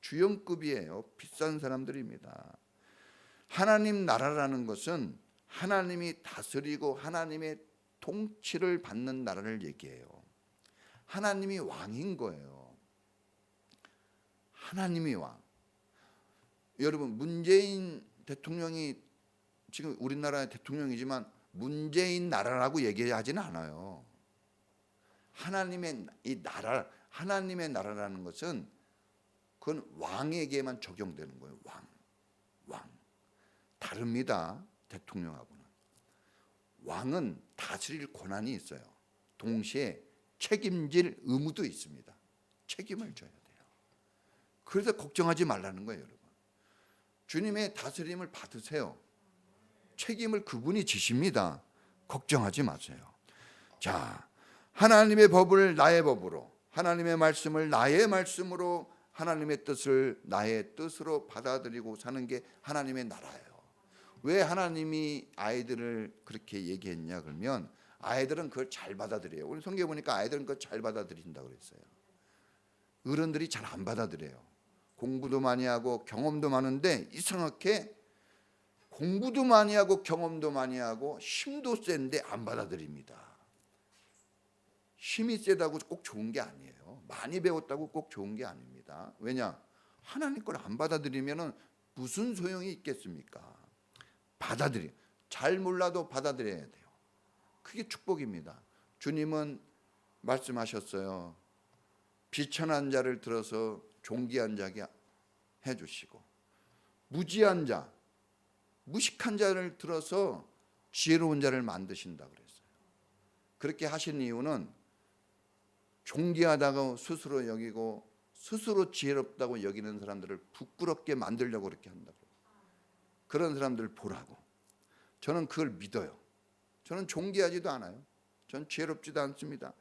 주연급이에요. 비싼 사람들입니다. 하나님 나라라는 것은 하나님이 다스리고 하나님의 통치를 받는 나라를 얘기해요. 하나님이 왕인 거예요. 하나님이 왕. 여러분 문재인 대통령이 지금 우리나라의 대통령이지만 문재인 나라라고 얘기하지는 않아요. 하나님의 이 나라, 하나님의 나라라는 것은 그건 왕에게만 적용되는 거예요. 왕. 다릅니다. 대통령하고는. 왕은 다스릴 권한이 있어요. 동시에 책임질 의무도 있습니다. 책임을 져야 돼요. 그래서 걱정하지 말라는 거예요, 여러분. 주님의 다스림을 받으세요. 책임을 그분이 지십니다. 걱정하지 마세요. 자, 하나님의 법을 나의 법으로, 하나님의 말씀을 나의 말씀으로, 하나님의 뜻을 나의 뜻으로 받아들이고 사는 게 하나님의 나라예요. 왜 하나님이 아이들을 그렇게 얘기했냐 그러면 아이들은 그걸 잘 받아들여요. 우리 성경에 보니까 아이들은 그걸 잘 받아들인다고 그랬어요. 어른들이 잘 안 받아들여요. 공부도 많이 하고 경험도 많은데 이상하게 공부도 많이 하고 경험도 많이 하고 힘도 센데 안 받아들입니다. 힘이 세다고 꼭 좋은 게 아니에요. 많이 배웠다고 꼭 좋은 게 아닙니다. 왜냐? 하나님 걸 안 받아들이면 무슨 소용이 있겠습니까? 받아들여. 잘 몰라도 받아들여야 돼요. 그게 축복입니다. 주님은 말씀하셨어요. 비천한 자를 들어서 존귀한 자게 해주시고 무지한 자, 무식한 자를 들어서 지혜로운 자를 만드신다 그랬어요. 그렇게 하신 이유는 존귀하다고 스스로 여기고 스스로 지혜롭다고 여기는 사람들을 부끄럽게 만들려고 그렇게 한다고. 그런 사람들을 보라고. 저는 그걸 믿어요. 저는 존귀하지도 않아요. 전 지혜롭지도 않습니다.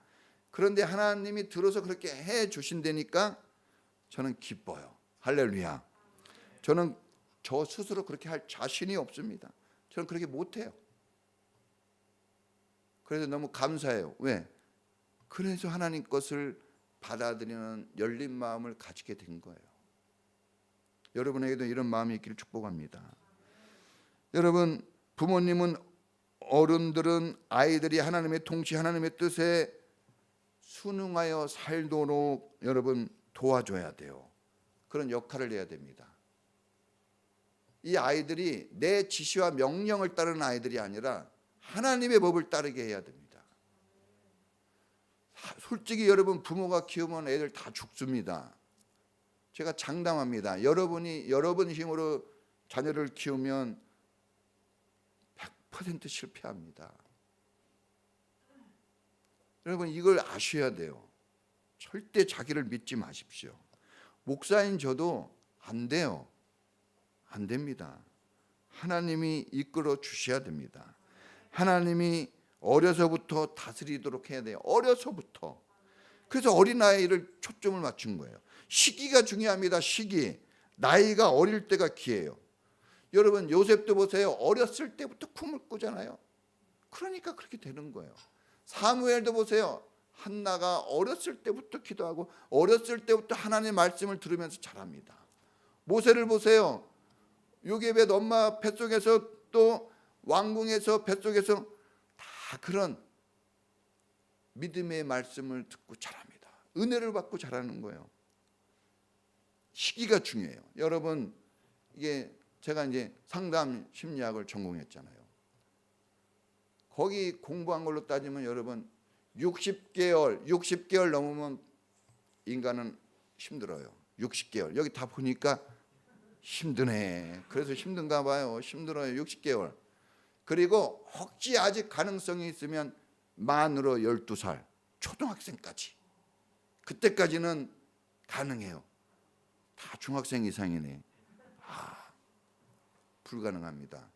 그런데 하나님이 들어서 그렇게 해 주신다니까 저는 기뻐요. 할렐루야. 저는 저 스스로 그렇게 할 자신이 없습니다. 저는 그렇게 못해요. 그래서 너무 감사해요. 왜? 그래서 하나님 것을 받아들이는 열린 마음을 가지게 된 거예요. 여러분에게도 이런 마음이 있기를 축복합니다. 여러분, 부모님은, 어른들은 아이들이 하나님의 통치, 하나님의 뜻에 순응하여 살도록 여러분 도와줘야 돼요. 그런 역할을 해야 됩니다. 이 아이들이 내 지시와 명령을 따르는 아이들이 아니라 하나님의 법을 따르게 해야 됩니다. 솔직히 여러분, 부모가 키우면 애들 다 죽습니다. 제가 장담합니다. 여러분이 여러분 힘으로 자녀를 키우면 100% 실패합니다. 여러분, 이걸 아셔야 돼요. 절대 자기를 믿지 마십시오. 목사인 저도 안 돼요. 안 됩니다. 하나님이 이끌어 주셔야 됩니다. 하나님이 어려서부터 다스리도록 해야 돼요. 어려서부터. 그래서 어린아이를 초점을 맞춘 거예요. 시기가 중요합니다. 시기. 나이가 어릴 때가 기회예요. 여러분, 요셉도 보세요. 어렸을 때부터 꿈을 꾸잖아요. 그러니까 그렇게 되는 거예요. 사무엘도 보세요. 한나가 어렸을 때부터 기도하고 어렸을 때부터 하나님의 말씀을 들으면서 자랍니다. 모세를 보세요. 요셉의 엄마 뱃속에서 또 왕궁에서 뱃속에서 다 그런 믿음의 말씀을 듣고 자랍니다. 은혜를 받고 자라는 거예요. 시기가 중요해요. 여러분, 이게 제가 이제 상담 심리학을 전공했잖아요. 거기 공부한 걸로 따지면 여러분 60개월 넘으면 인간은 힘들어요. 60개월. 여기 다 보니까 힘드네. 그래서 힘든가 봐요. 힘들어요. 60개월. 그리고 혹시 아직 가능성이 있으면 만으로 12살, 초등학생까지. 그때까지는 가능해요. 다 중학생 이상이네. 불가능합니다.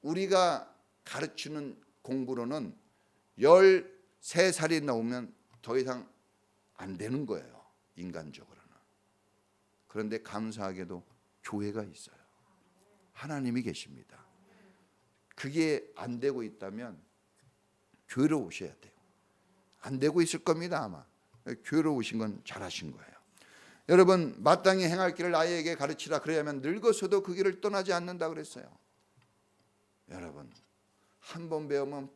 우리가 가르치는 공부로는 13살이 넘으면 더 이상 안 되는 거예요. 인간적으로는. 그런데 감사하게도 교회가 있어요. 하나님이 계십니다. 그게 안 되고 있다면 교회로 오셔야 돼요. 안 되고 있을 겁니다. 아마. 교회로 오신 건 잘하신 거예요. 여러분, 마땅히 행할 길을 아이에게 가르치라. 그래야만 늙어서도 그 길을 떠나지 않는다 그랬어요. 여러분, 한 번 배우면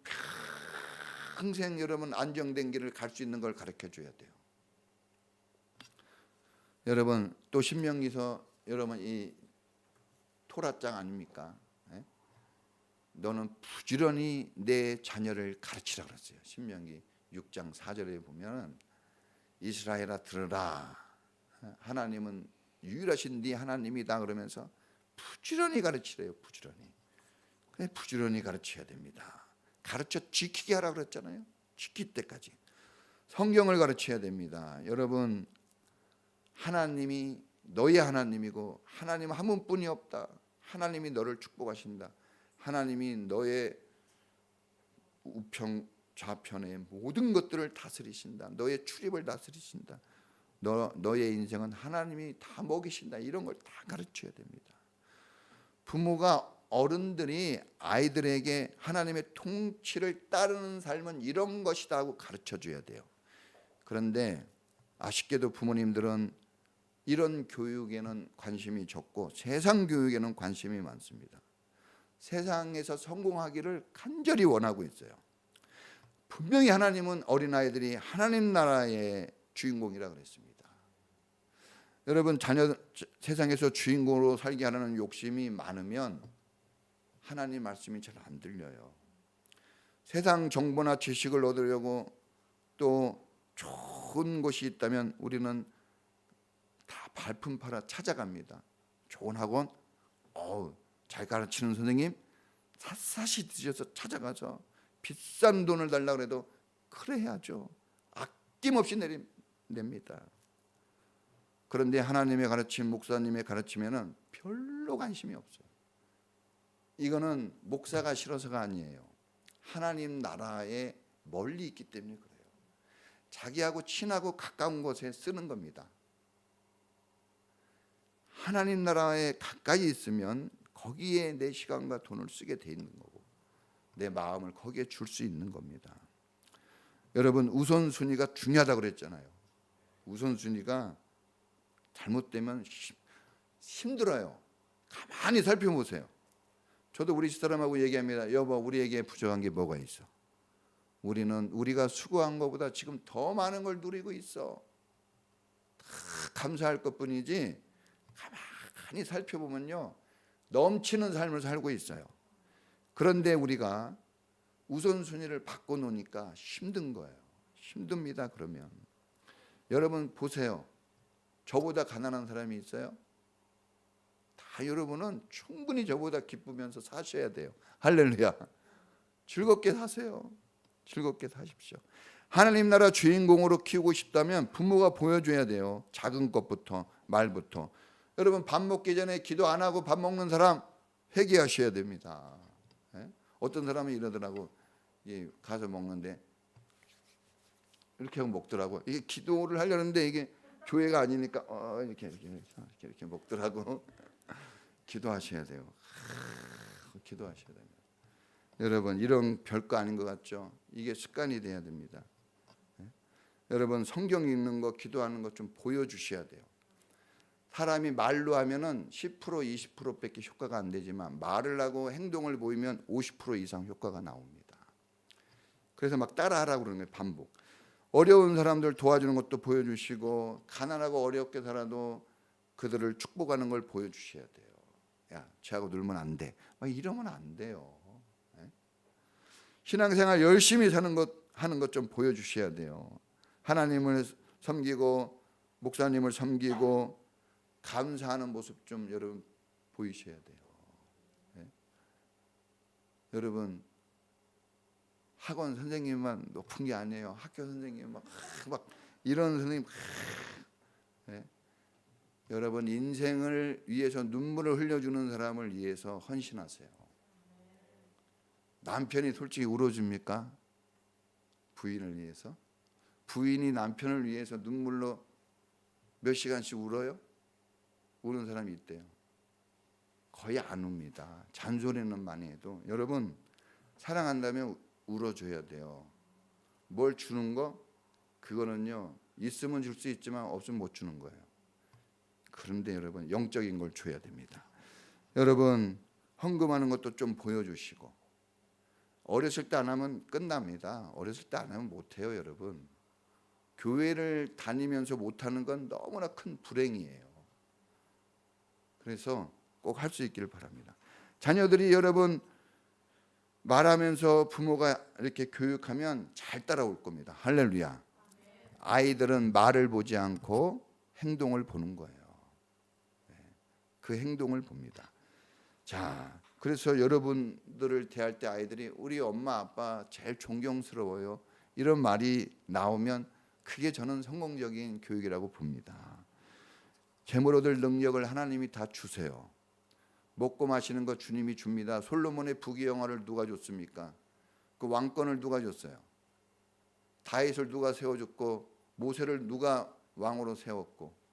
평생 여러분 안정된 길을 갈 수 있는 걸 가르쳐 줘야 돼요. 여러분, 또 신명기서 여러분 이 토라장 아닙니까? 예? 너는 부지런히 내 자녀를 가르치라 그랬어요. 신명기 6장 4절에 보면 이스라엘아 들으라. 하나님은 유일하신 네 하나님이다 그러면서 부지런히 가르치래요. 부지런히 가르쳐야 됩니다. 가르쳐 지키게 하라 그랬잖아요. 지킬 때까지 성경을 가르쳐야 됩니다. 여러분, 하나님이 너의 하나님이고 하나님 한 분뿐이 없다. 하나님이 너를 축복하신다. 하나님이 너의 우편 좌편의 모든 것들을 다스리신다. 너의 출입을 다스리신다. 너의 인생은 하나님이 다 먹이신다. 이런 걸 다 가르쳐야 됩니다. 부모가, 어른들이 아이들에게 하나님의 통치를 따르는 삶은 이런 것이다 하고 가르쳐줘야 돼요. 그런데 아쉽게도 부모님들은 이런 교육에는 관심이 적고 세상 교육에는 관심이 많습니다. 세상에서 성공하기를 간절히 원하고 있어요. 분명히 하나님은 어린아이들이 하나님 나라의 주인공이라 그랬습니다. 여러분, 세상에서 주인공으로 살게 하려는 욕심이 많으면 하나님 말씀이 잘 안 들려요. 세상 정보나 지식을 얻으려고 또 좋은 곳이 있다면 우리는 다 발품 팔아 찾아갑니다. 좋은 학원, 잘 가르치는 선생님, 샅샅이 뒤져서 찾아가서 비싼 돈을 달라고 해도 그래 해야죠. 아낌없이 냅니다. 그런데 하나님의 가르침, 목사님의 가르침에는 별로 관심이 없어요. 이거는 목사가 싫어서가 아니에요. 하나님 나라에 멀리 있기 때문에 그래요. 자기하고 친하고 가까운 곳에 쓰는 겁니다. 하나님 나라에 가까이 있으면 거기에 내 시간과 돈을 쓰게 돼 있는 거고 내 마음을 거기에 줄 수 있는 겁니다. 여러분, 우선순위가 중요하다고 그랬잖아요. 우선순위가 잘못되면 힘들어요. 가만히 살펴보세요. 저도 우리 집사람하고 얘기합니다. 여보, 우리에게 부족한 게 뭐가 있어? 우리가 수고한 것보다 지금 더 많은 걸 누리고 있어. 다 감사할 것뿐이지 가만히 살펴보면요, 넘치는 삶을 살고 있어요. 그런데 우리가 우선순위를 바꿔놓으니까 힘든 거예요. 힘듭니다. 그러면 여러분 보세요. 저보다 가난한 사람이 있어요? 다 여러분은 충분히 저보다 기쁘면서 사셔야 돼요. 할렐루야. 즐겁게 사세요. 즐겁게 사십시오. 하나님 나라 주인공으로 키우고 싶다면 부모가 보여줘야 돼요. 작은 것부터, 말부터. 여러분, 밥 먹기 전에 기도 안 하고 밥 먹는 사람 회개하셔야 됩니다. 어떤 사람은 이러더라고. 가서 먹는데 이렇게 하고 먹더라고. 이게 기도를 하려는데 이게 교회가 아니니까 이렇게 먹더라고. 기도하셔야 돼요. 기도하셔야 됩니다. 여러분, 이런 별거 아닌 것 같죠? 이게 습관이 돼야 됩니다. 여러분, 성경 읽는 거, 기도하는 거 좀 보여주셔야 돼요. 사람이 말로 하면은 10% 20%밖에 효과가 안 되지만 말을 하고 행동을 보이면 50% 이상 효과가 나옵니다. 그래서 막 따라하라고 그러는 거예요. 반복. 어려운 사람들 도와주는 것도 보여주시고 가난하고 어렵게 살아도 그들을 축복하는 걸 보여주셔야 돼요. 야, 쟤하고 놀면 안 돼. 막 이러면 안 돼요. 신앙생활 열심히 하는 것 좀 보여주셔야 돼요. 하나님을 섬기고 목사님을 섬기고 감사하는 모습 좀 여러분 보이셔야 돼요. 여러분, 학원 선생님만 높은 게 아니에요. 학교 선생님 막 이런 선생님 여러분, 인생을 위해서 눈물을 흘려주는 사람을 위해서 헌신하세요. 남편이 솔직히 울어줍니까? 부인을 위해서? 부인이 남편을 위해서 눈물로 몇 시간씩 울어요? 우는 사람이 있대요. 거의 안 웁니다. 잔소리는 많이 해도. 여러분, 사랑한다면 울어줘야 돼요. 뭘 주는 거? 그거는요, 있으면 줄 수 있지만 없으면 못 주는 거예요. 그런데 여러분, 영적인 걸 줘야 됩니다. 여러분, 헌금하는 것도 좀 보여주시고. 어렸을 때 안 하면 끝납니다. 어렸을 때 안 하면 못해요. 여러분, 교회를 다니면서 못하는 건 너무나 큰 불행이에요. 그래서 꼭 할 수 있기를 바랍니다. 자녀들이 여러분 말하면서 부모가 이렇게 교육하면 잘 따라올 겁니다. 할렐루야. 아이들은 말을 보지 않고 행동을 보는 거예요. 그 행동을 봅니다. 자, 그래서 여러분들을 대할 때 아이들이 우리 엄마 아빠 제일 존경스러워요, 이런 말이 나오면 그게 저는 성공적인 교육이라고 봅니다. 재물 얻을 능력을 하나님이 다 주세요. 먹고 마시는 거 주님이 줍니다. 솔로몬의 부귀영화를 누가 줬습니까? 그 왕권을 누가 줬어요? 다윗을 누가 세워줬고 모세를 누가 왕으로 세웠고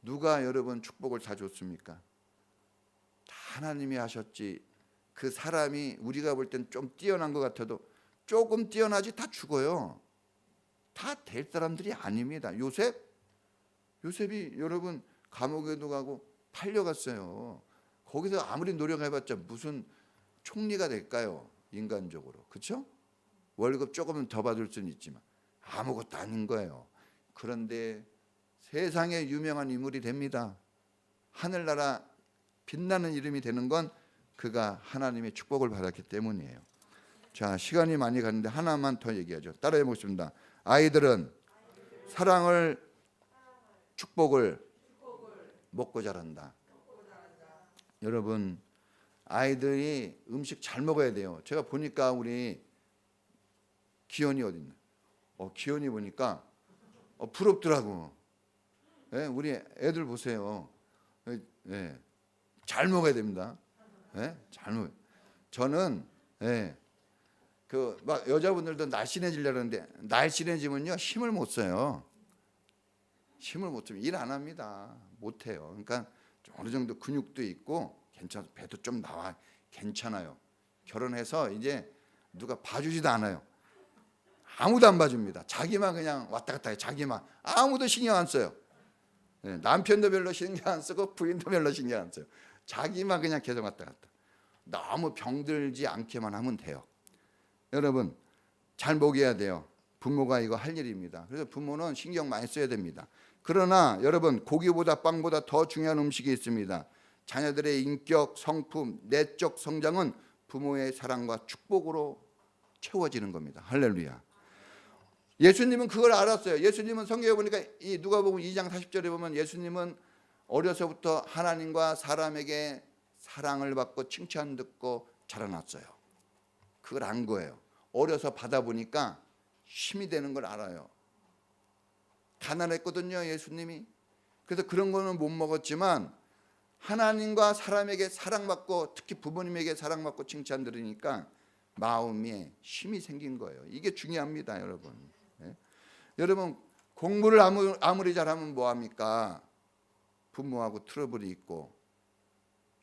누가 여러분 축복을 다 줬습니까? 다 하나님이 하셨지. 그 사람이 우리가 볼 땐 좀 뛰어난 것 같아도 조금 뛰어나지 다 죽어요. 다 될 사람들이 아닙니다. 요셉이 여러분 감옥에도 가고 팔려갔어요. 거기서 아무리 노력해봤자 무슨 총리가 될까요? 인간적으로. 그렇죠? 월급 조금은 더 받을 수는 있지만 아무것도 아닌 거예요. 그런데 세상에 유명한 인물이 됩니다. 하늘나라 빛나는 이름이 되는 건 그가 하나님의 축복을 받았기 때문이에요. 자, 시간이 많이 가는데 하나만 더 얘기하죠. 따라해 보겠습니다. 아이들은 사랑을, 축복을 먹고 자란다. 여러분, 아이들이 음식 잘 먹어야 돼요. 제가 보니까 우리 기현이 어디 있나? 기현이 보니까 부럽더라고. 예, 우리 애들 보세요. 예, 잘 먹어야 됩니다. 예, 잘 먹어요. 저는 그 막 여자분들도 날씬해지려고 하는데 날씬해지면요 힘을 못 써요. 힘을 못 쓰면 일 안 합니다. 못 해요. 그러니까 어느 정도 근육도 있고 괜찮아, 배도 좀 나와, 괜찮아요. 결혼해서 이제 누가 봐주지도 않아요. 아무도 안 봐줍니다. 자기만 그냥 왔다 갔다 해요. 자기만. 아무도 신경 안 써요. 남편도 별로 신경 안 쓰고 부인도 별로 신경 안 써요. 자기만 그냥 계속 왔다 갔다. 너무 병들지 않게만 하면 돼요. 여러분, 잘 먹여야 돼요. 부모가 이거 할 일입니다. 그래서 부모는 신경 많이 써야 됩니다. 그러나 여러분, 고기보다 빵보다 더 중요한 음식이 있습니다. 자녀들의 인격, 성품, 내적 성장은 부모의 사랑과 축복으로 채워지는 겁니다. 할렐루야. 예수님은 그걸 알았어요. 예수님은 성경에 보니까 이 누가복음 2장 40절에 보면 예수님은 어려서부터 하나님과 사람에게 사랑을 받고 칭찬 듣고 자라났어요. 그걸 안 거예요. 어려서 받아보니까 힘이 되는 걸 알아요. 가난했거든요, 예수님이. 그래서 그런 거는 못 먹었지만 하나님과 사람에게 사랑받고 특히 부모님에게 사랑받고 칭찬 들으니까 마음에 힘이 생긴 거예요. 이게 중요합니다, 여러분. 여러분, 공부를 아무리 잘하면 뭐합니까? 부모하고 트러블이 있고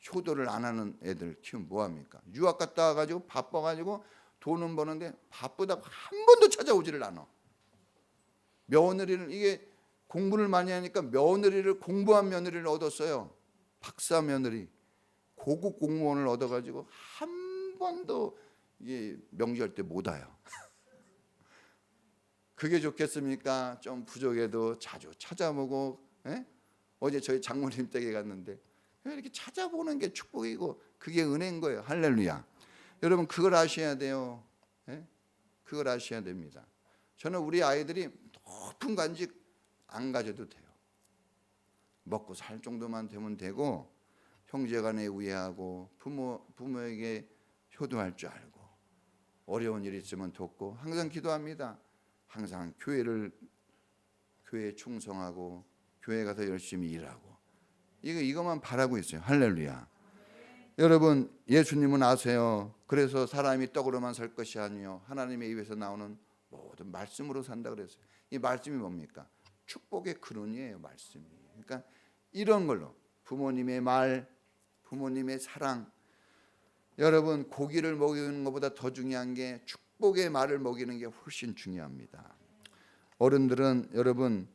효도를 안 하는 애들 키우면 뭐합니까? 유학 갔다 와가지고 바빠가지고 돈은 버는데 바쁘다고 한 번도 찾아오지를 않아. 며느리를, 이게 공부를 많이 하니까 며느리를, 공부한 며느리를 얻었어요. 박사 며느리, 고급 공무원을 얻어가지고 한 번도 이게 명절 때 못 와요. 그게 좋겠습니까? 좀 부족해도 자주 찾아보고. 어제 저희 장모님 댁에 갔는데 이렇게 찾아보는 게 축복이고 그게 은혜인 거예요. 할렐루야. 여러분, 그걸 아셔야 돼요. 그걸 아셔야 됩니다. 저는 우리 아이들이 높은 간직 안 가져도 돼요. 먹고 살 정도만 되면 되고 형제간에 우애하고 부모에게 효도할 줄 알고 어려운 일 있으면 돕고 항상 기도합니다. 항상 교회에 충성하고 교회 가서 열심히 일하고 이것만 바라고 있어요. 할렐루야. 여러분, 예수님은 아세요. 그래서 사람이 떡으로만 살 것이 아니요 하나님의 입에서 나오는 모든 말씀으로 산다 그랬어요. 이 말씀이 뭡니까? 축복의 근원이에요, 말씀이. 그러니까 이런 걸로 부모님의 말, 부모님의 사랑. 여러분, 고기를 먹이는 것보다 더 중요한 게 축복의 말을 먹이는 게 훨씬 중요합니다. 어른들은 여러분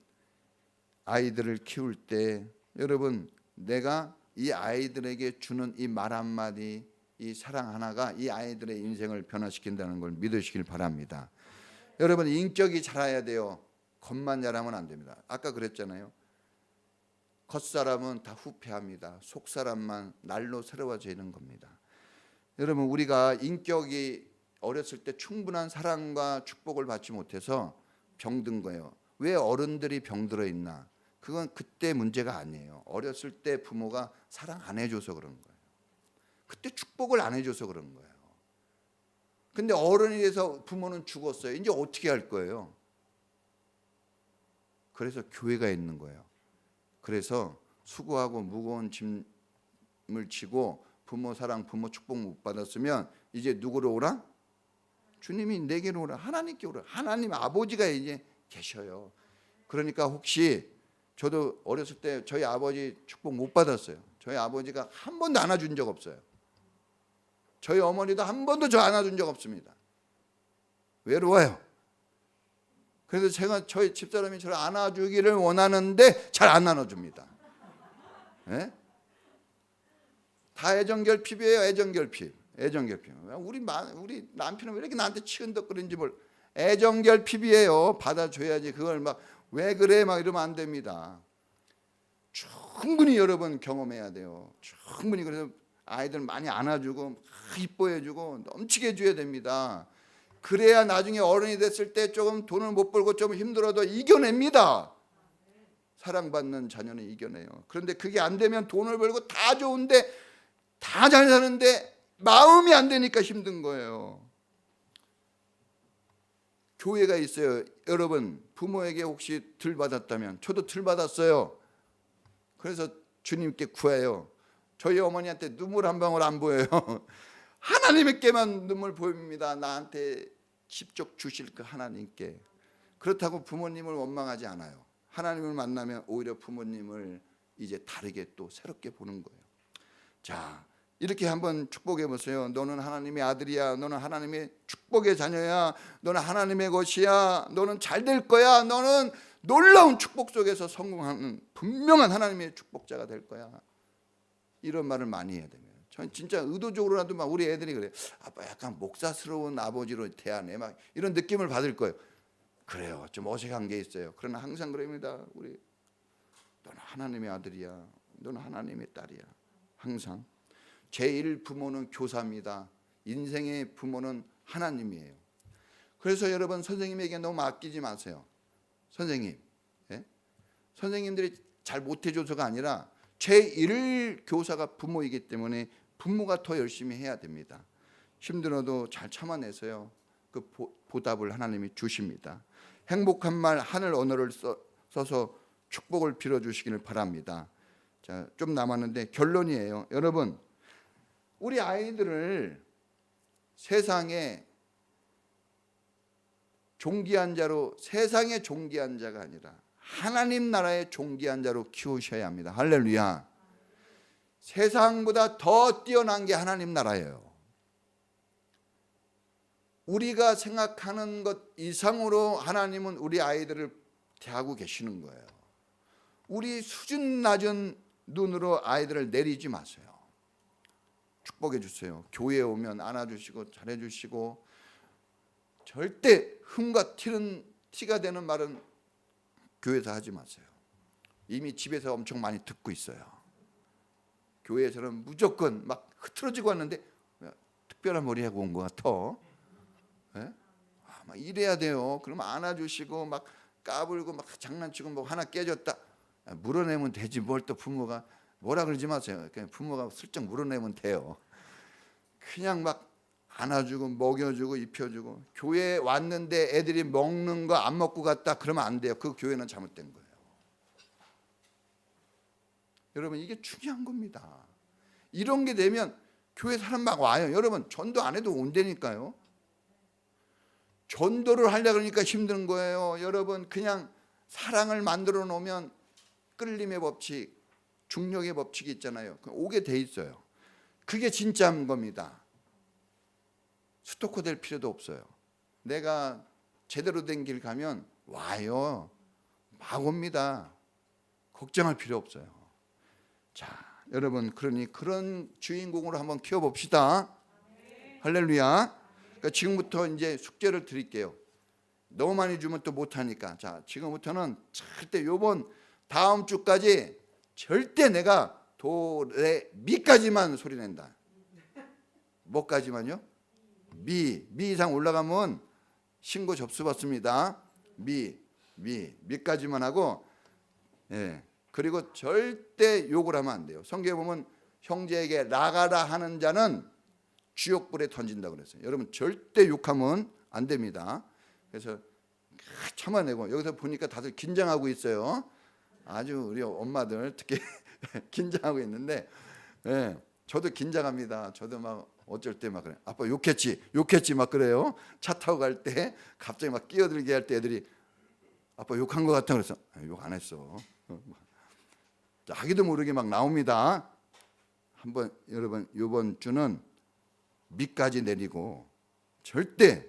아이들을 키울 때 여러분 내가 이 아이들에게 주는 이 말 한마디, 이 사랑 하나가 이 아이들의 인생을 변화시킨다는 걸 믿으시길 바랍니다. 여러분, 인격이 자라야 돼요. 겉만 자라면 안 됩니다. 아까 그랬잖아요. 겉사람은 다 후패합니다. 속사람만 날로 새로워지는 겁니다. 여러분, 우리가 인격이 어렸을 때 충분한 사랑과 축복을 받지 못해서 병든 거예요. 왜 어른들이 병들어 있나? 그건 그때 문제가 아니에요. 어렸을 때 부모가 사랑 안 해줘서 그런 거예요. 그때 축복을 안 해줘서 그런 거예요. 근데 어른이 돼서 부모는 죽었어요. 이제 어떻게 할 거예요? 그래서 교회가 있는 거예요. 그래서 수고하고 무거운 짐을 지고 부모 사랑, 부모 축복 못 받았으면 이제 누구로 오라? 주님이 내게로 오라. 하나님께 오라. 하나님 아버지가 이제 계셔요. 그러니까 혹시 저도 어렸을 때 저희 아버지 축복 못 받았어요. 저희 아버지가 한 번도 안아준 적 없어요. 저희 어머니도 한 번도 저 안아준 적 없습니다. 외로워요. 그래서 제가 저희 집사람이 저를 안아주기를 원하는데 잘 안 안아줍니다. 예? 다 애정결핍이에요. 애정결핍. 우리 남편은 왜 이렇게 나한테 치근덕거리는지 애정결핍이에요. 받아줘야지. 그걸 막 왜 그래 막 이러면 안 됩니다. 충분히 여러분 경험해야 돼요. 충분히. 그래서 아이들 많이 안아주고 이뻐해주고 넘치게 해줘야 됩니다. 그래야 나중에 어른이 됐을 때 조금 돈을 못 벌고 좀 힘들어도 이겨냅니다. 사랑받는 자녀는 이겨내요. 그런데 그게 안 되면 돈을 벌고 다 좋은데 다 잘 사는데 마음이 안 되니까 힘든 거예요. 교회가 있어요. 여러분 부모에게 혹시 들 받았다면, 저도 들 받았어요. 그래서 주님께 구해요. 저희 어머니한테 눈물 한 방울 안 보여요. 하나님께만 눈물 보입니다. 나한테 직접 주실 그 하나님께. 그렇다고 부모님을 원망하지 않아요. 하나님을 만나면 오히려 부모님을 이제 다르게 또 새롭게 보는 거예요. 자, 이렇게 한번 축복해 보세요. 너는 하나님의 아들이야. 너는 하나님의 축복의 자녀야. 너는 하나님의 것이야. 너는 잘 될 거야. 너는 놀라운 축복 속에서 성공하는 분명한 하나님의 축복자가 될 거야. 이런 말을 많이 해야 됩니다. 전 진짜 의도적으로라도 막 우리 애들이 그래요. 아빠 약간 목사스러운 아버지로 대하네. 막 이런 느낌을 받을 거예요. 그래요. 좀 어색한 게 있어요. 그러나 항상 그럽니다. 우리 너는 하나님의 아들이야. 너는 하나님의 딸이야. 항상. 제1 부모는 교사입니다. 인생의 부모는 하나님이에요. 그래서 여러분 선생님에게 너무 아끼지 마세요. 선생님, 예? 선생님들이 잘 못해줘서가 아니라 제1 교사가 부모이기 때문에 부모가 더 열심히 해야 됩니다. 힘들어도 잘 참아내서요. 그 보답을 하나님이 주십니다. 행복한 말 하늘 언어를 써서 축복을 빌어주시기를 바랍니다. 자, 좀 남았는데 결론이에요. 여러분, 우리 아이들을 세상에 존귀한 자로, 세상의 존귀한 자가 아니라 하나님 나라의 존귀한 자로 키우셔야 합니다. 할렐루야. 세상보다 더 뛰어난 게 하나님 나라예요. 우리가 생각하는 것 이상으로 하나님은 우리 아이들을 대하고 계시는 거예요. 우리 수준 낮은 눈으로 아이들을 내리지 마세요. 축복해 주세요. 교회에 오면 안아주시고 잘해주시고, 절대 흠과 티가 되는 말은 교회에서 하지 마세요. 이미 집에서 엄청 많이 듣고 있어요. 교회에서는 무조건 막 흐트러지고 왔는데 특별한 머리 하고 온 것 같아. 네? 막 이래야 돼요. 그러면 안아주시고 막 까불고 막 장난치고 뭐 하나 깨졌다 물어내면 되지, 뭘 또 부모가 뭐라 그러지 마세요. 그냥 부모가 슬쩍 물어내면 돼요. 그냥 막 안아주고 먹여주고 입혀주고. 교회에 왔는데 애들이 먹는 거 안 먹고 갔다 그러면 안 돼요. 그 교회는 잘못된 거예요. 여러분, 이게 중요한 겁니다. 이런 게 되면 교회 사람 막 와요. 여러분, 전도 안 해도 온다니까요. 전도를 하려고 그러니까 힘든 거예요. 여러분, 그냥 사랑을 만들어 놓으면 끌림의 법칙, 중력의 법칙이 있잖아요. 오게 돼 있어요. 그게 진짜인 겁니다. 스토커 될 필요도 없어요. 내가 제대로 된 길 가면 와요. 막 옵니다. 걱정할 필요 없어요. 자, 여러분, 그러니 그런 주인공으로 한번 키워봅시다. 할렐루야. 그러니까 지금부터 이제 숙제를 드릴게요. 너무 많이 주면 또 못하니까. 자, 지금부터는 절대 요번 다음 주까지 절대 내가 도, 레, 미까지만 소리 낸다. 뭐까지만요? 미 이상 올라가면 신고 접수 받습니다. 미까지만 하고 예. 그리고 절대 욕을 하면 안 돼요. 성경에 보면 형제에게 나가라 하는 자는 지옥불에 던진다고 그랬어요. 여러분 절대 욕하면 안 됩니다. 그래서 참아내고, 여기서 보니까 다들 긴장하고 있어요. 아주 우리 엄마들 특히 긴장하고 있는데, 예, 저도 긴장합니다. 저도 막 어쩔 때 막 그래. 아빠 욕했지 막 그래요. 차 타고 갈 때 갑자기 막 끼어들게 할 때 애들이 아빠 욕한 것 같아 그래서 욕 안 했어. 자기도 모르게 막 나옵니다. 한번 여러분 이번 주는 밑까지 내리고 절대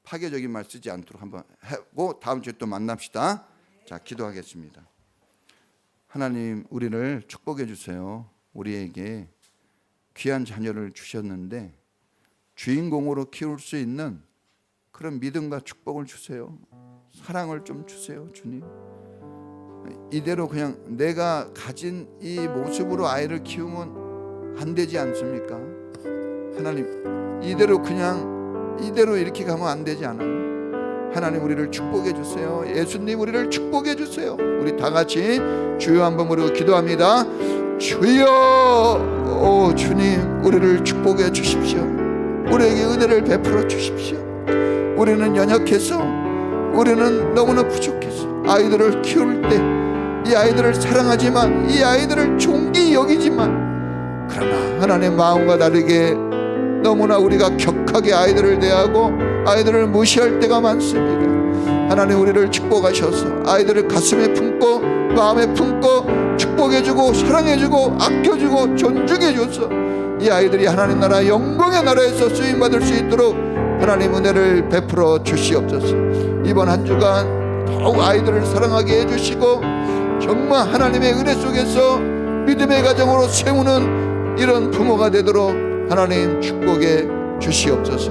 파괴적인 말 쓰지 않도록 한번 하고 다음 주에 또 만납시다. 자, 기도하겠습니다. 하나님, 우리를 축복해 주세요. 우리에게 귀한 자녀를 주셨는데 주인공으로 키울 수 있는 그런 믿음과 축복을 주세요. 사랑을 좀 주세요, 주님. 이대로 그냥 내가 가진 이 모습으로 아이를 키우면 안 되지 않습니까? 하나님, 이대로 이렇게 가면 안 되지 않아요? 하나님, 우리를 축복해 주세요. 예수님, 우리를 축복해 주세요. 우리 다 같이 주여 한번 부르고 기도합니다. 주여, 오 주님, 우리를 축복해 주십시오. 우리에게 은혜를 베풀어 주십시오. 우리는 연약해서, 우리는 너무나 부족해서 아이들을 키울 때 이 아이들을 사랑하지만, 이 아이들을 존귀 여기지만, 그러나 하나님 마음과 다르게 너무나 우리가 격하게 아이들을 대하고 아이들을 무시할 때가 많습니다. 하나님, 우리를 축복하셔서 아이들을 가슴에 품고 마음에 품고 축복해주고 사랑해주고 아껴주고 존중해줘서 이 아이들이 하나님 나라 영광의 나라에서 쓰임받을 수 있도록 하나님 은혜를 베풀어 주시옵소서. 이번 한 주간 더욱 아이들을 사랑하게 해주시고 정말 하나님의 은혜 속에서 믿음의 가정으로 세우는 이런 부모가 되도록 하나님 축복해 주시옵소서.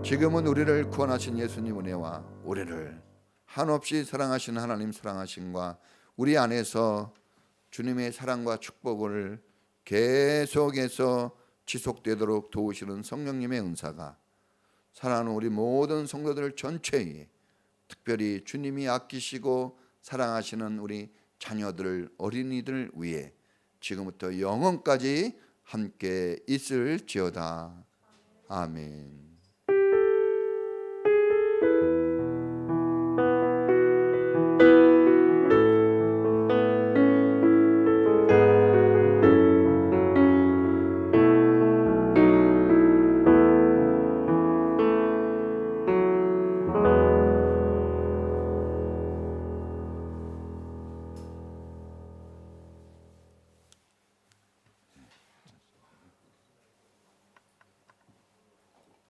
지금은 우리를 구원하신 예수님 은혜와 우리를 한없이 사랑하시는 하나님 사랑하심과 우리 안에서 주님의 사랑과 축복을 계속해서 지속되도록 도우시는 성령님의 은사가 사랑하는 우리 모든 성도들 전체에, 특별히 주님이 아끼시고 사랑하시는 우리 자녀들, 어린이들 위해 지금부터 영원까지 함께 있을지어다. 아멘.